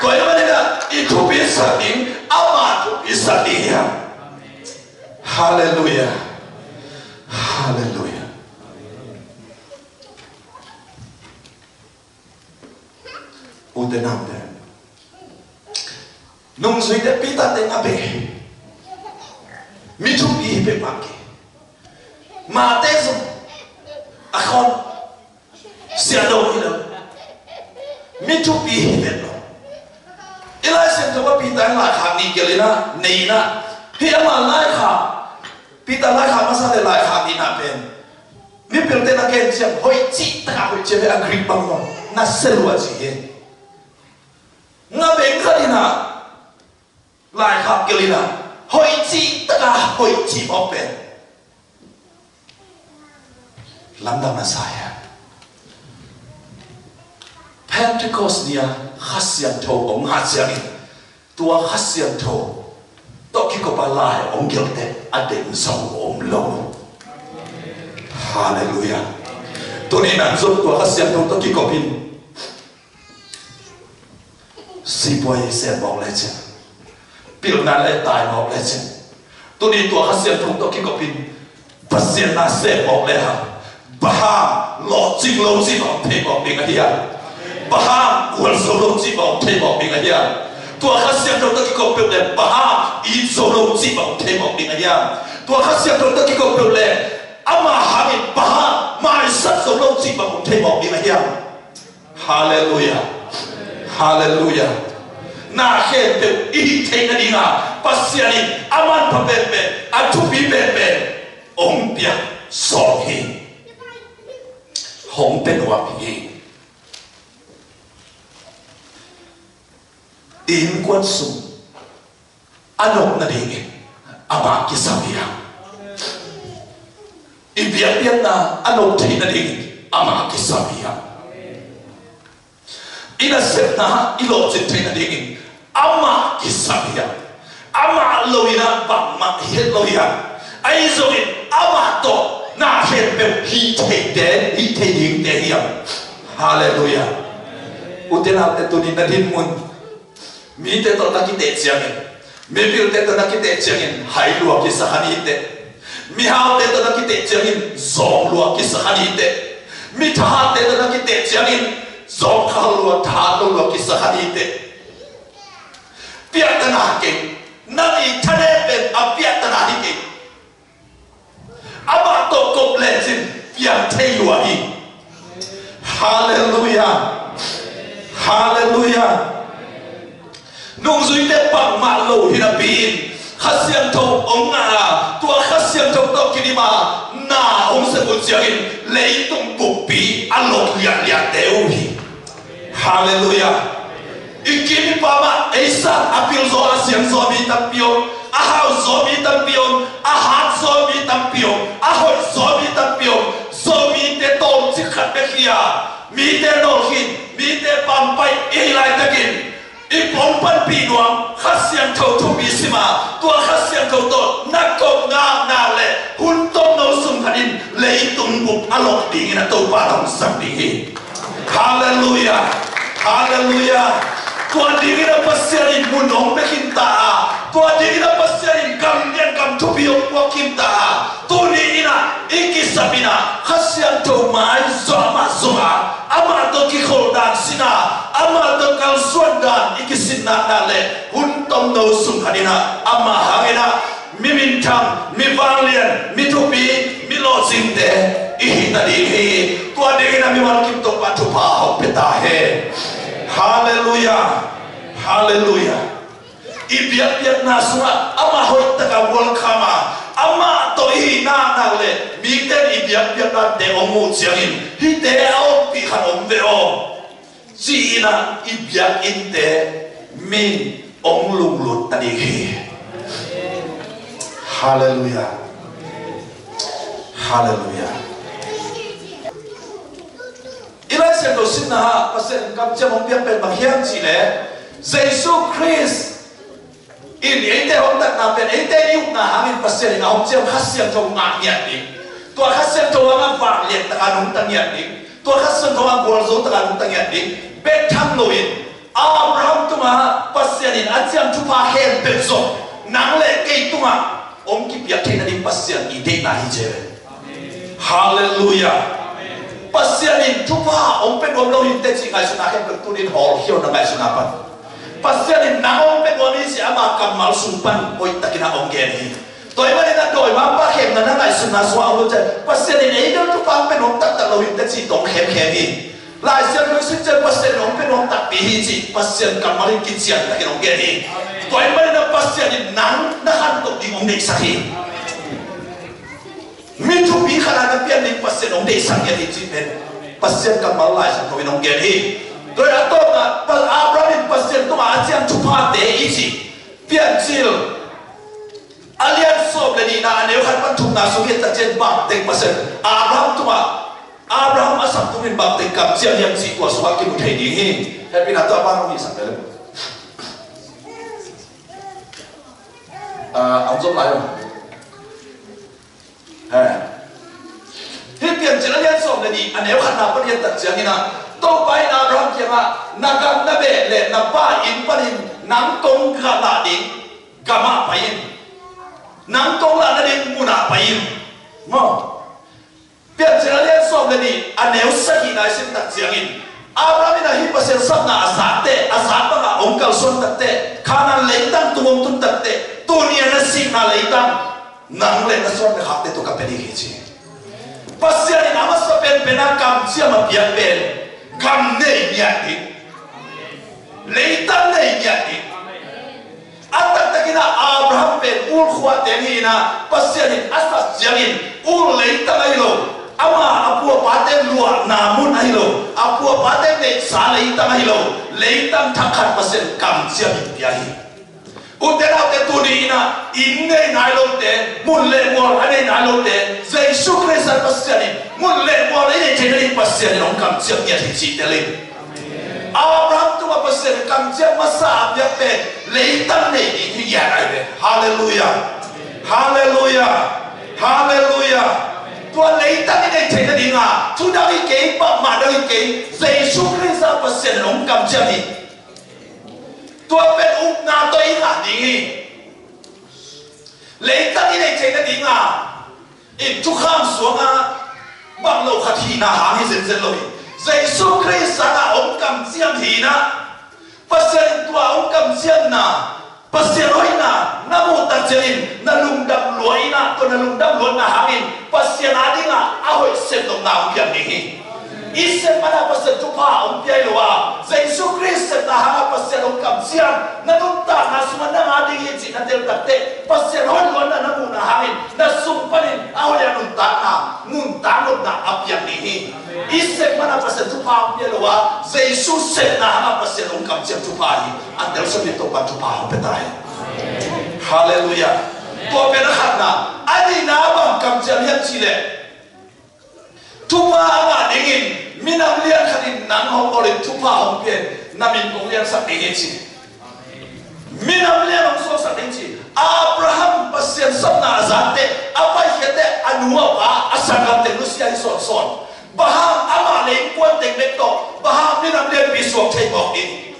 ตัวเองมันเนี่ยอีทุบิสัตย์อามาทุบิสัตย์ฮาเลลูยาฮาเลลูยา te nam te nung zui te pita te ngabe mi thu pi pe ma ke ma te zo a khon sia do ilo mi thu pi pe lo ila sem to pa pita la kha ni ke lina nei na hi ama lai kha pita lai kha ma sa le lai kha ni na pen mi pel te na ken siam hoi chi ta hoi che ve agri bang no na selwa chi he nga beng khalina lai kha ke lina hoi chi ta hoi chi mo pen lam da masaya Pentecost nia khasian tho ong hasian tua khasian tho to ki ko ba lai ong gel te adeng so om lo hallelujah to ni nan zo tua khasian tho to ki ko pin si boy se bok le che pil na le tai bok le che to ni tua khasian tho to ki ko pin pasien na se bok le ha ba lo jing lo ji bok pe bok ding a dia Baham wal solo ji bau thei bau ding aja tua khasiam to ki ko pe le baham I solo ji bau thei bau ding aja tua khasiam to ki ko pe le ama hamin baham mai sat solo ji bau thei bau ding aja hallelujah hallelujah na khe pe I thei na dinga pasiani aman pa pe pe atu bi pe pe ong pia so hi hong pe wa hi in quan sum anok na ding ama ki sabia ibiak biak na anok thei na ding ama ki sabia ina set na ilo chin thei na ding ama ki sabia ama loina ba ma he loia ai zo in ama to na he pe hi thei de hi thei ding de hiam hallelujah utena te tunin na din mun mi te to na ki te chiangin me bil te to na ki te chiangin hai lua ki sahani te mi hao te to na ki te chiangin zong lua ki sahani te mi tha te to na ki te chiangin zong kha lua tha lua ki sahani te pia ta na ke na I thane ben a pia ta na hi ke aba to kop le chin pia thei lua hi hallelujah hallelujah nung zui te pang ma lo hi na pin khasiam tho ong nga tua khasiam tho to ki ma na ong se bu chiang lei tung bu pi a lo ya ya te u hi hallelujah ikini pa ma esa apil zo asian zo mi tam pio a hau zo mi tam pio a hat zo mi tam pio a hoi zo mi tam pio zo mi te to chi khat be khia mi te no hin mi te pam pai e lai takin I pong pan pi nuam khasiam tho thu bi sima tua khasiam tho to na kom nga na le hun tom no sum khanin lei tung bup alok ding na to pa dong sam ding hi hallelujah hallelujah tua ding na pasiarin munong be kin ta tua ding na pasiarin kam nian kam thu bi ok wa kim ta tu ni ina ikisabina khasiam tho mai zo ma ama to ki khol dan sina ama to kal suan dan ikisinna na le hun tom no sum khanina ama hangena mi min tham mi valian mi thupi mi lo sing te I hita di hi tua de na mi man kim to pa thu pa ho peta he hallelujah hallelujah I biak biak na sunga ama hoi ta ka wal khama ama to hi na na le mi te I biak biak na de omu chiangin hi te au pi khan om ve o chi na I biak in te min ong lung lut ta di hi hallelujah hallelujah ila se to sin na pasen kam che mong biak pen bang hiam chi le Jesus Christ in ete hom tak na pen ete yu na hangin pasien na hom chem khasiam tho nga nya ni tua khasiam tho nga va le ta anung tang nya ni tua khasiam tho nga gol zo ta anung tang nya ni be tham no in Abraham tu ma pasien in achiam thu pa hen pe zo nang le ke tu ma om ki pia the na din pasien I de na hi je hallelujah pasianin thupa om pen om lo hin te chi ngai suna khem tu din hol hiu na ngai suna pan pasianin na om pen om ni si ama kamal sumpan oi takina om gen hi toy mani na doi ma pa khem na ngai suna swa lo cha pasianin ei do thupa pen om tak tak lo hin te chi tong khem khem hi lai sian lo sin chen pasian om pen om tak pi hi chi pasian kamal ki chian takina om gen hi toy mani na pasianin nang na han to di om nei sa hi min thu bi khana na pian ning pasien ong dei sang ya chi pen pasien ka mal lai sang ko nong gen hi doi ato na pas abraham pasien to a chiang thu pha te i chi pian chil alian sob le ni na aneu khat pan thum na su he ta chen ba te pasien abraham asam tu min ba te kam chiang yam chi ko swa ki mu thei ding hi happy na to ba no hi sang le ông giúp lại không? Thì biển chỉ là liên xóm này đi, anh em khăn nào vẫn liên tật chẳng như nào. Tôi phải na Abraham kia mà, na gam na bể lệ na ba in pan in, nắng công gà là đi, gama phải in, nắng công là đi mua na phải in, mà biển chỉ là liên xóm này đi, anh em sẽ khi nào xin tật chẳng in. Abraham na hi pasien sab na asate asapa na ông cầu xuân tật tệ, khana lấy tăng tu ông tu tật tệ, tu nia na xin na lấy tăng. Nang le na son na khate to ka pedi chi pasya ni nama sa pen pena kam sia ma pian pen kam nei nya ni le tam nei nya ni atak takina Abraham pen ul khwa te ni na pasya ni asas jangin ul le tam ai lo ama apua paten lua namun ai lo apua paten ne sa le tam ai lo le tam thakhat pasya kam sia bi piahi Utera te tuni ina inne nailote mulle mol ane nailote Yesus Kristus pasiani mulle mol ine teneri pasiani on kam siap nya ti tele Abraham tu pasiani kam siap masa abya pe leitan ne ni ya ai hallelujah hallelujah hallelujah tua leitan ine teneri nga tu dari ke pa ma dari ke Yesus Kristus pasiani on kam siap ni tua pen uk na to ina ni lấy ta đi này chơi cái gì à im chúc kham xuống à bằng lâu khát hi na hàng hi dần dần rồi Jesus Christ sang à ông cầm xiêm hi na pasien tua ông cầm xiêm na pasien oi na na mu ta chen na lung đam loi na to na lung đam loi na hàng in pasien adi na a hoi sem dong na ông pian ni Isem mana pasien chúc ha ông pian lo à Jesus Christ na hàng pasien ông cầm xiêm na nung ta na suman na adi hi chi na tel tak te pasien hoi lo na mu na hàng in na sum panin a hoi ya nun ta lo na apian ni Isem mana pasien chúc ha ông pian lo à Jesus sem na hàng pasien ông cầm xiêm chúc ha hi an tel so ni to pa chúc ha ông petai hallelujah to pe na khat na ani na bam kam xiêm hian chi le Tupa ama dingin minam lian khanin nang hong oleh tupa hong pian namin kong lian sak dingin si minam lian hong so sak dingin si Abraham pasien sabna azate apa hiate anua pa asagam te lusia son son baham ama le kuan te bekto baham minam lian bisuak thai bok ni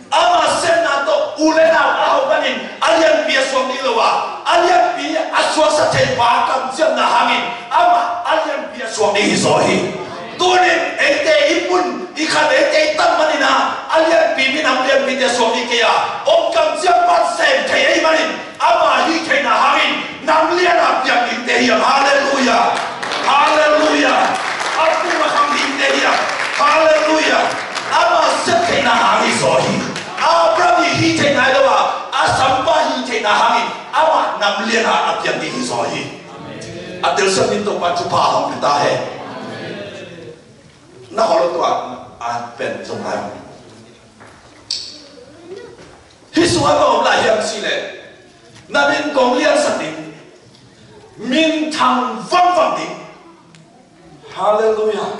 ama sen na to ulena aho banin alian bisuak ni lowa alian bi aswa sa thai pa kam siam na hangin ama alian bi aswa ni hisohi tunin ete ipun ikan ete tam manina alian bi minam lian bi te so ni kya om kam siam pat sem thai ai manin ama hi thai na hangin nam lian ap yang in te hiam hallelujah hallelujah aku maham in te hiam hallelujah ama set thai na hangin sohi Abraham hi thai na lo asamba hi thai na hangin ama nam lian ap yang ni sohi atel sa min to pa chu pa hom ta he na holo to an pen trong lai hi suwa ba la hiam si le na min kong lian sa ding min thang vang vang ding hallelujah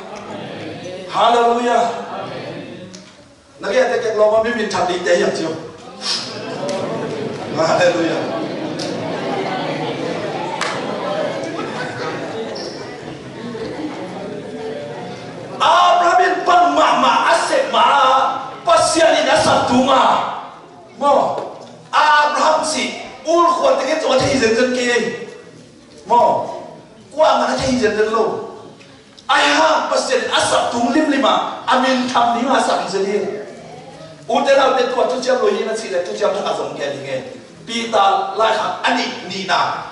hallelujah na ge te ke lo ma min thang ding te hiam chiu hallelujah Abraham pang mama asep ma pasian ina satunga mo Abraham si ul khwan te ke to thei zen zen ke mo kwa ma thei zen zen lo ayah pasien asap tunglim lima amin tham ni asap jadi udah nak betul tu jam lohi nanti le tu jam tak azam ke ni pita lai khat ani ni na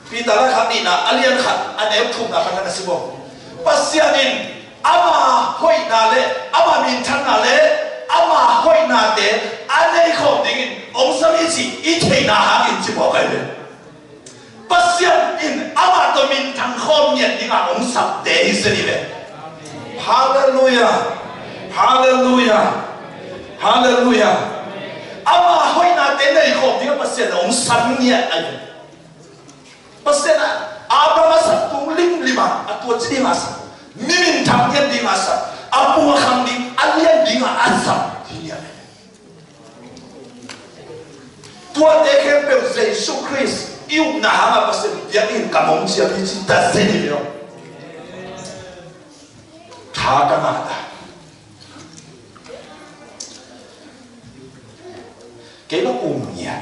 pita lai khat ni na alian khat ane thum na kan nasibo pasienin ama hoi na le ama min tham na le ama hoi na de ane kho dingin om sami chi I thei na hangin chi bo kai le pasienin ama to min tham khom nyen dinga om sap de isni le hallelujah hallelujah hallelujah ama hoi na te nei khom dinga pasien om sam nia ai pasien Abraham sa tung ling lima atwa chi dinga sa mimin tham yen dinga sa apu kham ding alian dinga asam dia tua de khem pe Jesus Christ yêu na hanga pasien dia in kamong sia ni chi ta se ni lo tha ka na cái nó cùng nhạt,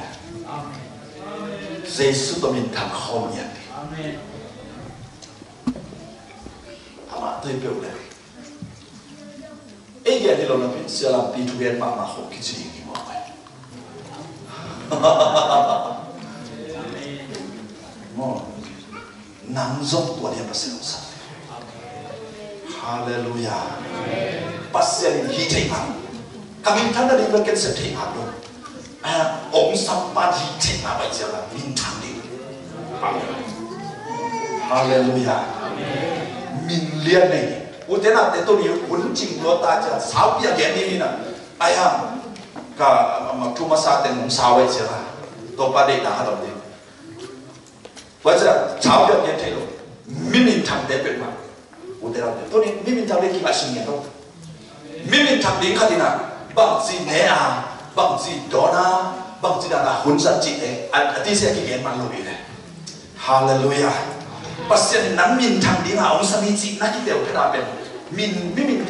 Jesus tôi mình thằng không nhạt đi, ama tôi biểu này, ấy giờ thìเราเป็นเสียlàmปีทุเรียนมาหกกิจดีกี่บอกไปมอนังจบตัวเดียวภาษาอังกฤษฮาเลลูยาภาษาอังกฤษที่มันคำนี้ท่านได้เรียนกันเสร็จที่อ่านดูองค์สัมปทานที่มาไปเจอแล้วมินทางดีฮาเลลูยามินเลียนนี่อุตนาแต่ตัวนี้หุ่นจริงรถตาจะสาวเปียแกนี่นะไอ้ยังก็มาทุมาซาเต็มสาวไปเจอแล้วตัวประเด็นนะฮะตรงนี้ว่าจะสาวเปียแกที่เรามินทางเด็กเป็นมาอุตนาแต่ตัวนี้มินทางเด็กกี่มาสิ่งเงี้ยต้องมินทางดีขนาดนั้นบางสิ่งเนี่ยบางสิ่งโดนะบางสิ่งนะหุ่นสัจจิเองอันที่เสียกี่เงินมันรู้เลยฮาเลลูยาปัจจัยนั้นมินทางดีนะองค์สมิจินักที่เดียวขนาดเป็นมิน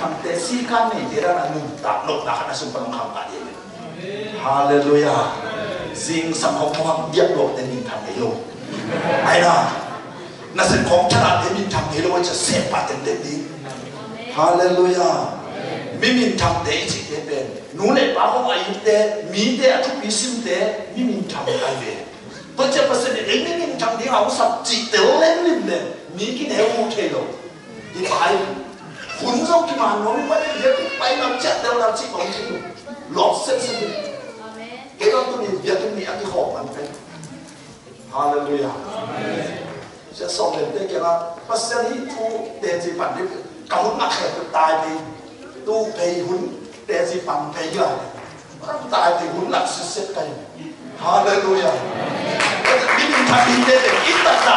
ทางเตสีกันนี่เดี๋ยวนั้นนุ่มตาหนกนะขณะสุภาพคำกันเองฮาเลลูยาสิ่งสำคัญของเดียบโลกแต่มินทางเอโลไอ้นะนั่นเป็นของฉลาดมินทางเอโลจะเสพปัจจัยเด็ดดีฮาเลลูยามินทางเตจิเตเป็นนู้นเลยป้าเขาอายุเตมีเตทุกปีซิมเตมินทางไอเวตัวเจ้าประเสริฐเองมินทางที่เอาสับจิตเตเล่นลิมเลยมีกินเอวเทโลที่ไปหุ่นส่งที่มาโน้มไปเดี๋ยวไปนำจัดเดี๋ยวเราจิตของที่หลอกเส้นเส้นเกี่ยวกับตัวนี้เดี๋ยวตัวนี้อันที่หอมมันเป็นฮาเลลูยาจะส่งเรื่องได้เกี่ยวกับประเสริฐที่ทูเตจิปันที่กับหุ่นนักแข่งตายไปตู้เพย์หุ่นเตจิปันเพย์อะไรตายไปหุ่นหลักสุดเสร็จกันฮาเลลูยามินทางดีเด็ดอิตตาตา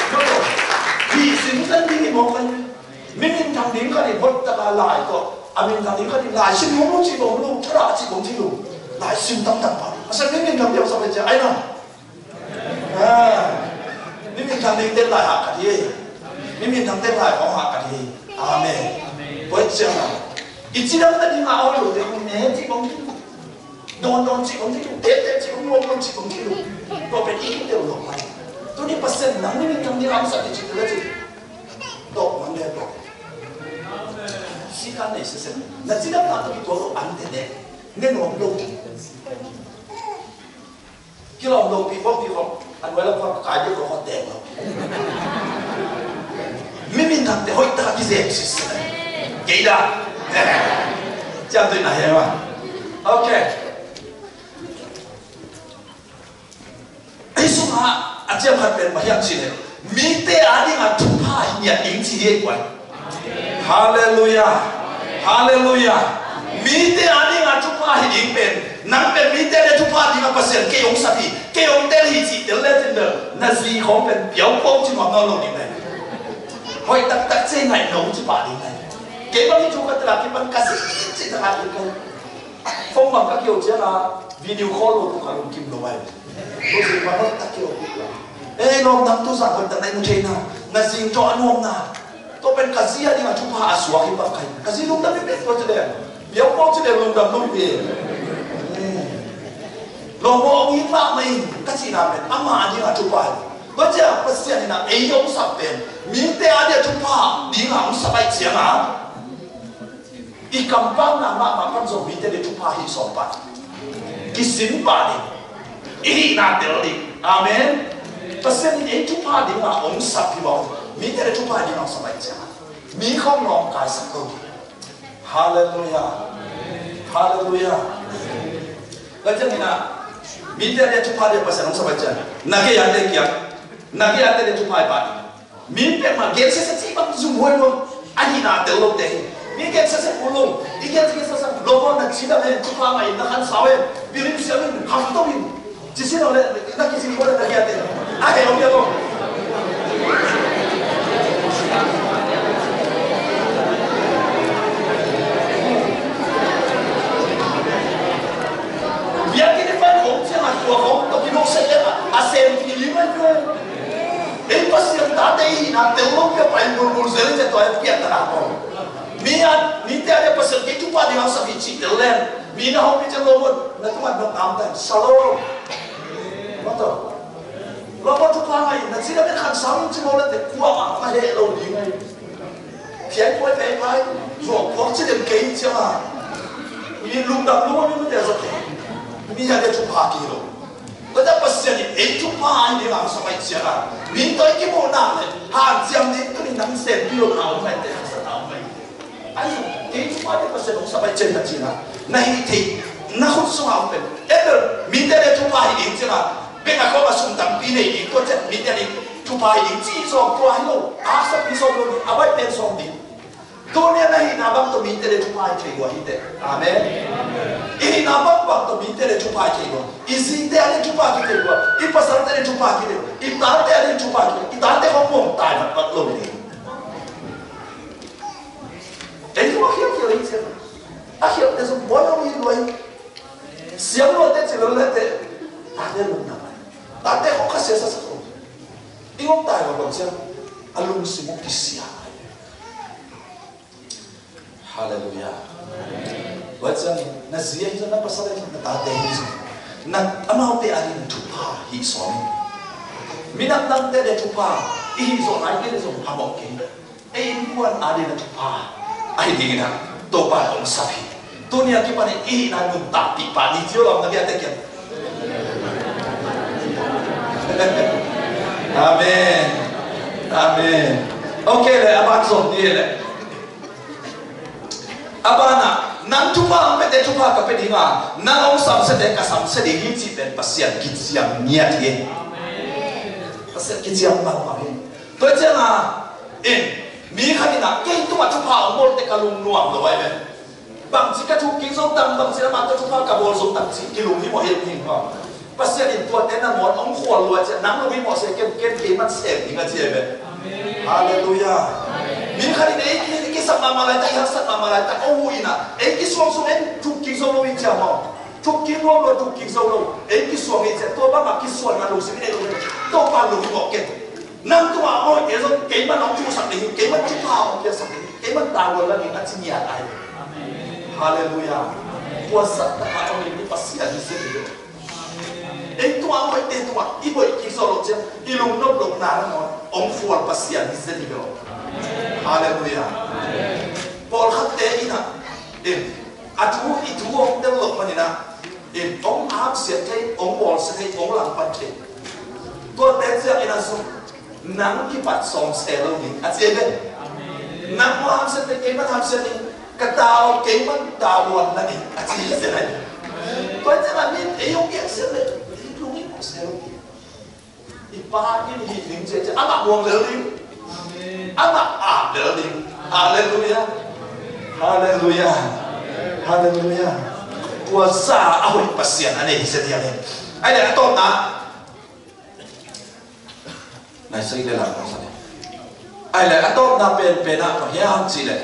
โน้ตที่สิ่งนั้นที่มองกันมินทางดีก็ได้พดตะลายก็อามินทางดีก็ได้ลายชิ้นของลูกชิ้นของลูกทราชิ้นของที่ลูกลายชิ้นต่างๆไปเพราะฉะนั้นมินทางเดียวสบายใจไอ้น้องมินทางดีเด็ดลายหักกันทีมินทางเด็ดลายของหักกันทีอาเมนเพราะฉะนั้นอีจิรังนั้นที่มาเอาอยู่เดี๋ยวคุณแม่ที่ของที่โดนจิตของที่ลูกเตะจิตของลูกโดนจิตของที่ลูกก็เป็นอีกเดียวหลงไปตัวนี้เปอร์เซ็นต์นั้นไม่ทำที่เราสัตย์จิตเลยจิตตกมันเลยตกสิ่งนั้นเนี่ยสิ่งนั้นสิ่งนั้นตัวที่ตัวเราอันเด็ดเนี่ยน้องลงที่เราลงปีพวกอันเวลาพอกายเยอะกว่าเขาแดงเราไม่มีทางแต่ห้อยตาที่เสียสิ่งนั้นกี่ด่าจำตัวไหนใช่ไหมโอเคไอ้สุภาอาจารย์พันเป็นมาอย่างเช่นมีแต่อันนี้มาทุกภาคเนี่ยอิงที่เรียกว่าฮาเลลูยาฮาเลลูยามีแต่อันนี้มาทุกภาคอิงเป็นนั่นเป็นมีแต่ในทุกภาคที่มาเปอร์เซ็นต์เกี่ยวกับที่เกี่ยวกับเดลิจิเดลเลนเดอร์นั่นสิของเป็นเปี่ยวป้องที่มันนอนลงยังไงหอยตักเส้นไหนหนูจะบาดยังไงเกี่ยวกับที่ทุกข์ตลาดที่มันกระสิบจิตตลาดยังไงฟงมันก็เกี่ยวเจ้าละวิดีโอคอลลูกทุกคนลงกิมลงไปรู้สึกว่าเขาตะเกียบน้องทำตัวสั่งคนแต่ในมุเชน่ะนั่นสิ่งจอน้องน่ะตัวเป็นกาซีนี่มาทุกภาสวะที่ปักไข่กาซีลุงดำไม่เป็นตัวเจริญเดี๋ยวพ่อเจริญลุงดำลุงเป็นลองมองยิ้มมากไหมกาซีน่ะเป็นอามาที่มาทุกภาต bây giờ bác sĩ này là ấy ông sắp bên miếng tê ăn để chụp phá đi ngang sắp bay chiang à i cầm băng là mà con dòng miếng tê để chụp phá hi sòng bát i xin bát đi i na tê đi amen bác sĩ này ấy chụp phá đi ngang ông sắp hi bảo miếng tê để chụp phá đi ngang sắp bay chiang miếng không lòng cái sắc đâu hallelujah hallelujah cái chân này là miếng tê để chụp phá đi bác sĩ ông sắp bay chiang nãy cái ăn kia nãy ate de tupai ba min pe ma gen se se bang zum hoi lo ani na te lo te mi gen se se pulung I gen se se lo mo na chi da me tupa ma na han sawe bilim se min ham to min chi se lo le na ki si ko na ki ate a he lo mi lo bia ki de fa ho che ma ko ho to ki no se le a se ki li ma ko Ei pasien tadi na telung ke paling bulbul zeli je toy piat na ko. Mi te ada pasien ke tupa di hausa bici telen. Mi na ho bici lomon na tuan dong amtan. Shalom. Betul. Lomon tupa ngai na sila ben khan sam chi mo le te kwa ma he lo ni ngai. Pian ko te pai zo ko chi dem ke chi ma. Mi lung dam lo mi te zo te. Mi ya de tupa ki lo. Bây giờ bác sĩ này ấy chụp hai đi làm sao vậy chứ à? Mình tới cái bộ nào này hàng trăm đến cái mình nắm xem kilo nào vậy để hàng nào vậy? Anh ấy chụp hai đi bác sĩ làm sao vậy trên là gì nào? Này thì nó không sao học vậy. Em được mình đây chụp hai đi chứ à? Bên cạnh có mà sung tầm pin này đi có chết mình đây chụp hai đi chỉ xong qua hết luôn. Sắp đi xong luôn, vậy bên xong đi. Dunia này na bang to minte de chupai chego hite. Amen. Ini na bang to minte de chupai chego. Isi de ale chupai chego. I pasal de chupai chego. I tar de ale chupai chego. I tar de không mong tai mà bắt luôn đi. Đấy cũng hiểu hiểu ý chứ. Hiểu để dùng bó đâu như vậy. Xiang luôn de chỉ luôn de. Ta de luôn nào. Ta de không có sẽ sao sao. I không tai mà còn xem. Alung semua kisia. Hallelujah. Baca ni, nazia itu na pasal itu na tade itu, na amau te ari na tupa hi son. Minat nang te de tupa, hi son ai ke son hamok ke. Buan ari na tupa, ai di na topa om sapi. Dunia ki pane na nung tapi pani tio lam na biate kian. Amen. Amen. Okay le abang son dia le. Abana nang tupa pete tupa ka pedi nga nang ong sam se de ka sam se de hi chi den pasian ki siam niat ye pasian ki siam ba ma he to che nga mi khani na ke tu ma tupa mol te ka lung nuam lo wai be bang chi ka thu ki zo tam bang chi ma to tupa ka bol zo tam chi ki lung hi mo he ni ha pasian in to te na mo ong khol lo che nang lo wi mo se ke man se ni nga chi be hallelujah. Mình khai này cái sắp mà lại tay sắp mà lại tay ôi na, cái xuống xuống em chụp kinh sâu lâu ít chả mà, chụp kinh lâu rồi chụp kinh sâu lâu, cái xuống ít chả, tôi bắt mà cái xuống mà lâu xí này rồi, tôi bắt lâu một cái, năm tôi bảo ôi cái mà nó chụp sẵn đi, cái mà chụp hào cái sẵn đi, cái mà đào rồi là cái anh chỉ nhà ai, hallelujah, tôi sẵn là ông ấy bắt xí anh sẽ được. Tôi bảo ôi tôi bảo, ít bội kinh sâu lâu chứ, cái lùng nốt lùng nào nó ông phù hợp bắt xí anh sẽ được. Hallelujah. Paul hatte ina atu itu ông development ina ông áp sẽ thấy ông Paul sẽ thấy ông làm bắt thấy tôi tên sẽ ina so nắng cái bắt song xe lâu đi à chị biết nắng mà áp sẽ thấy cái bắt áp sẽ đi cái tàu cái bắt tàu buồn là đi à chị sẽ này tôi sẽ làm nên ấy ông biết sẽ đấy lúc ấy cũng sẽ đi ba cái gì những chuyện chứ áp buồn lớn đi Anak darling, haleluya, haleluya, haleluya. Kuasa awal pasien ane sedia ni. Ada atau na? Nai saya dah lakukan sana. Ada atau na pen apa yang cile?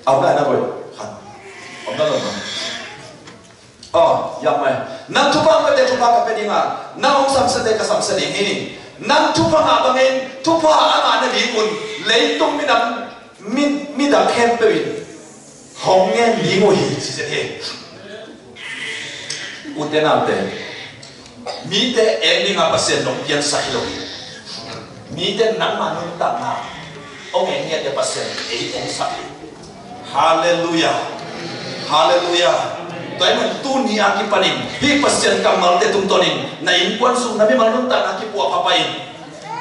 Apa nak boy? Kan? Apa nak boy? Oh, yang mana? Nak tumpang pada tumpang apa ni mah? Nak usam sedek kasam sedek ini. Nang tupa nga bangin tupa ama na lingun leitung mi da khen pewin hong ngen lingu hi chi se he uten am te mi te ending apa sen dong pian sahilo mi te nang manun tak na ong engiat ya pasen ong sahi haleluya haleluya toy man tu ni aki panin hi pasen kamal te tum tonin na in kwan su na mi manun tak na ki pu papain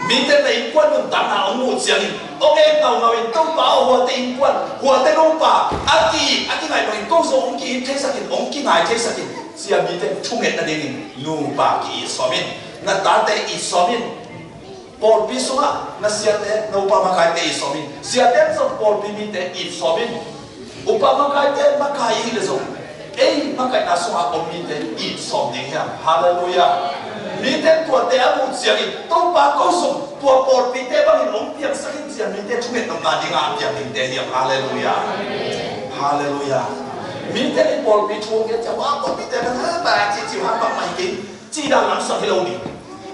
mi te na in kwan nun tak na ong mu siang ong e tau ngawin tong pa ho te in kwan ho te nong pa aki ngai bang ko so ong ki te sakin ong ki ngai te sakin sia mi te thunget na ding nu ba ki somin na ta te I somin Paul pisua na sia te no pa makai te I somin sia te so Paul pi mi te I somin upa makai te makai le so makai na so ha mi te I som ding ya haleluya mi te tua te amu sia ki to pa ko so tua Paul pi te bang ong piang sakin sia mi te thunget no na ding a piang ding te ya haleluya haleluya mi te ni Paul pi thu ke cha wa Paul pi te na ba chi chi ha ba mai ki chi da lam sa hello ni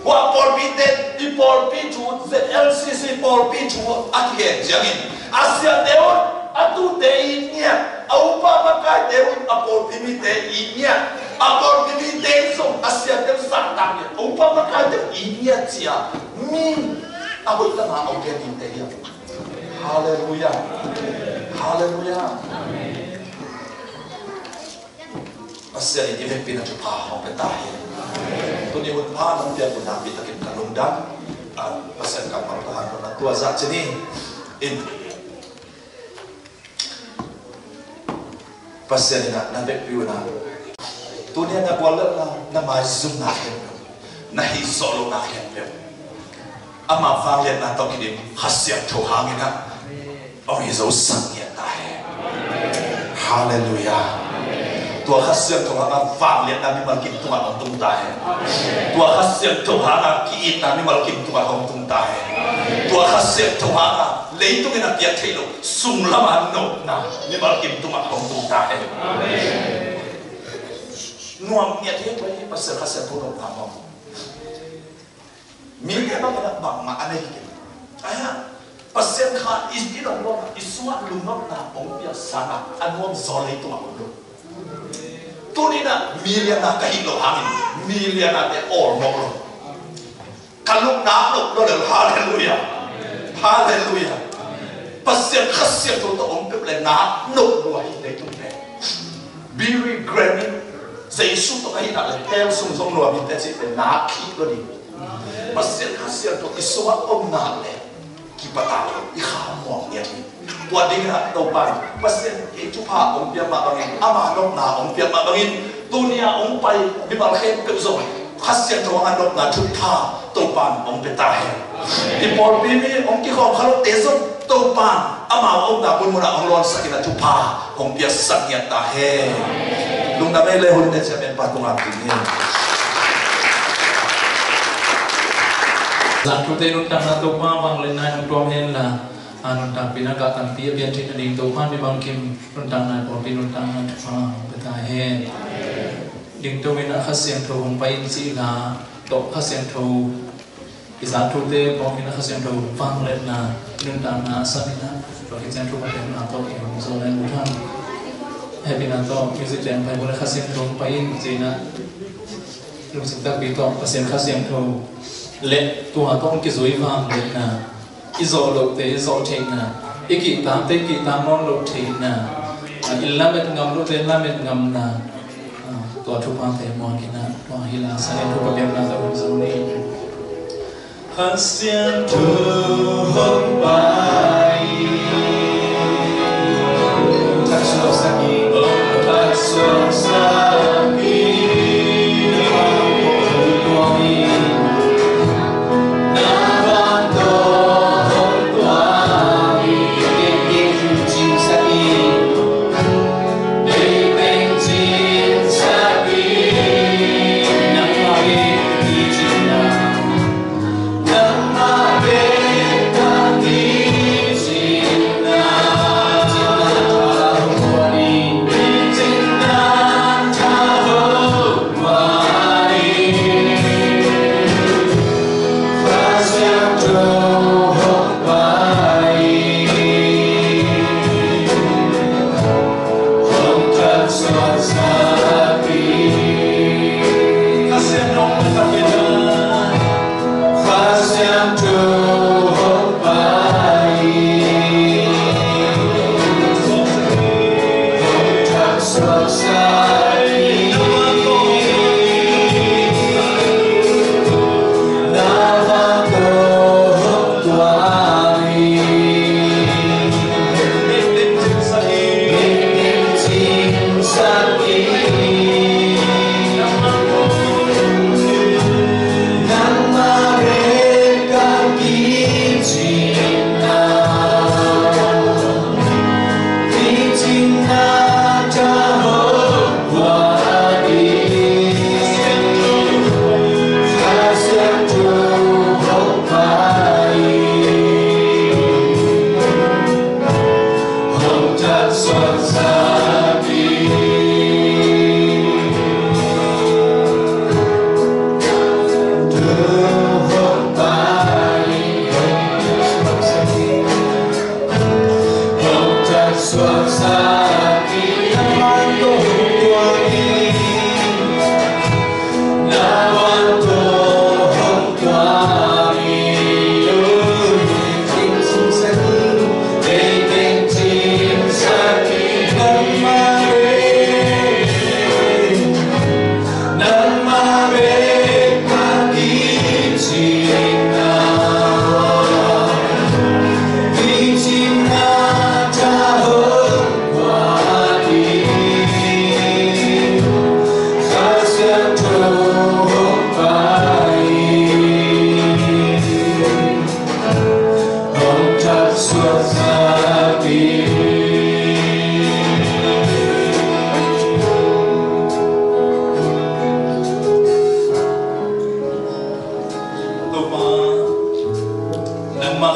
wa Paul pi te I Paul pi thu LCC Paul pi thu a ki he jangin asia te on atu te I nia au pa ma ka te on a Paul pi mi te I nia a Paul pi mi te so asia te sa ta ni au pa ma ka te I nia chia mi a bo ta ma au ke ni te ya haleluya haleluya Asia ini vekpina cupa hong petahe. Tuni hun pa nang dia pun nabi takin kalungdan. Pasal kapal tahan pun tua zat sini. In pasal na vekpiu na. Tuni na kuala na mazum na hen. Na hi solo na hen. Ama valian na to kini hasia Tuhan ina. Orang Yesus sang ya tahe. Haleluya. Tua khasian Tuhan vang lihat kami malkin Tuhan untuk tahe. Tua khasian Tuhan kiit kami malkin Tuhan untuk tahe. Tua khasian Tuhan leitung ina dia thelo sunglaman no na ni malkin Tuhan untuk tahe. Nuam niat dia boleh pasal khasian Tuhan kamu. Milnya bang ma aneh gitu. Ayah pasal khan is dong lo isuat lumok na ong biasa na anuam zolai Tuhan lo. Tunina milian na kahilo hangin milian na te all mo kalung na lo haleluya haleluya pasien khasien to om pe le na no lo hi le tu ne biri granny sei su to kai na le tel sum sum lo mi te si te na ki lo di pasien khasien to iswa om na le ki pata I kha mo ne tua ding na to pan pasien e tu pa ong pia ma bangin ama nok na ong pia ma bangin dunia ong pai bi mal khem ke zo khasian to ang nok na tu pa to pan ong peta he I Paul bi mi ong ki khom khalo te zo to pan ama ong na bun mo na ong lon sakina tu pa ong pia sak ya ta he lung na me le hun te se men pa tung a tin ni Satu tenun tanah tu pa bang lenai nong hen la anu tak pinaga kan pia bian cina ding tu pan memang kim rentang na por pinun tangan betahe ding tu mina khasian tu hong pai si la to khasian tu isa tu te por mina khasian tu fang let na rentang na samina to khasian tu pai na to ki hong so lan bukan happy na to music jam pai boleh khasian tu hong pai cina lu sedak bi to khasian tu let tu ha to ki zoi fang let na izo lo te izo thing na iki tam te ki tam non lo thing na ilamet ngam lo te lamet ngam na to thu pa te mo ki na to hila sa ne thu pa biam na ta zo ni khasian tu hong pai ta so sa ki ta so sa ki Namaste.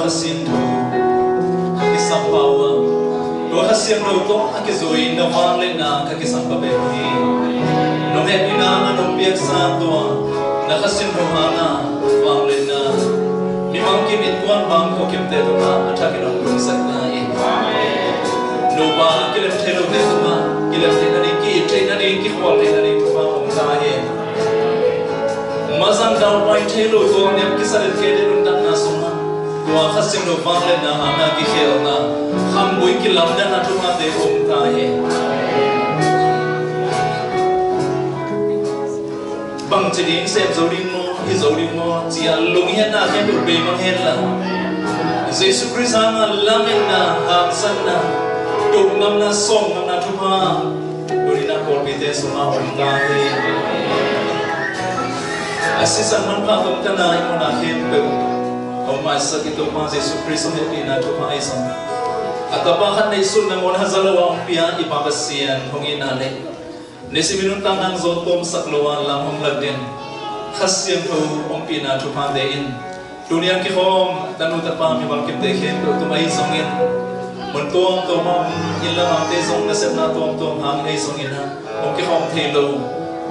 hasin tu kisam pawa tua hasin ro to akizoi na wang le na kakisam pa be ni no he pina na no piak sa tua na hasin ro hana wang le na mi mang kim in kuan bang ko kim te to na athakin ong rung sak na e no ba kilam thelo te to na kilam te na ni ki te na ni ki khwal te na ni to ba ong ta he mazang dal pai thelo to nyam kisalet ke de run dan na suma tua khasim no wang le na hana ki khel na kham bui ki lam na na to ma de ong ta he bang chiding sep zoding mo hi zoding mo chia lung hian na hian dur be mang hen la Jesus Christ ang lamin na haksan na tuk ngam na song ngam na thuma duri na kol bite suma ong ta he asisan man pa tum kana imo na hen pe o mai sa kito pa Jesus Christ he pi na thuma isam atapa khan nei sun na mon hazalawa ong pia ipapasian hongin ale nesi minun tanang zon tom saklowa lam hong lagden khasyam tho ong pina thuma de in dunia ki khom tanu ta pa mi bal kim te khen to tumai songin mon tom to mom illa ma te song na sep na tom hang nei songin ha ong ki khom the lo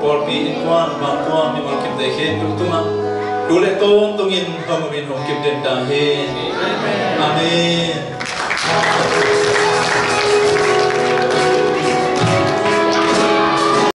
por pi in kwan ba kwa mi bal kim te khen to tuma dule tom tungin hom min hong kim den da he amen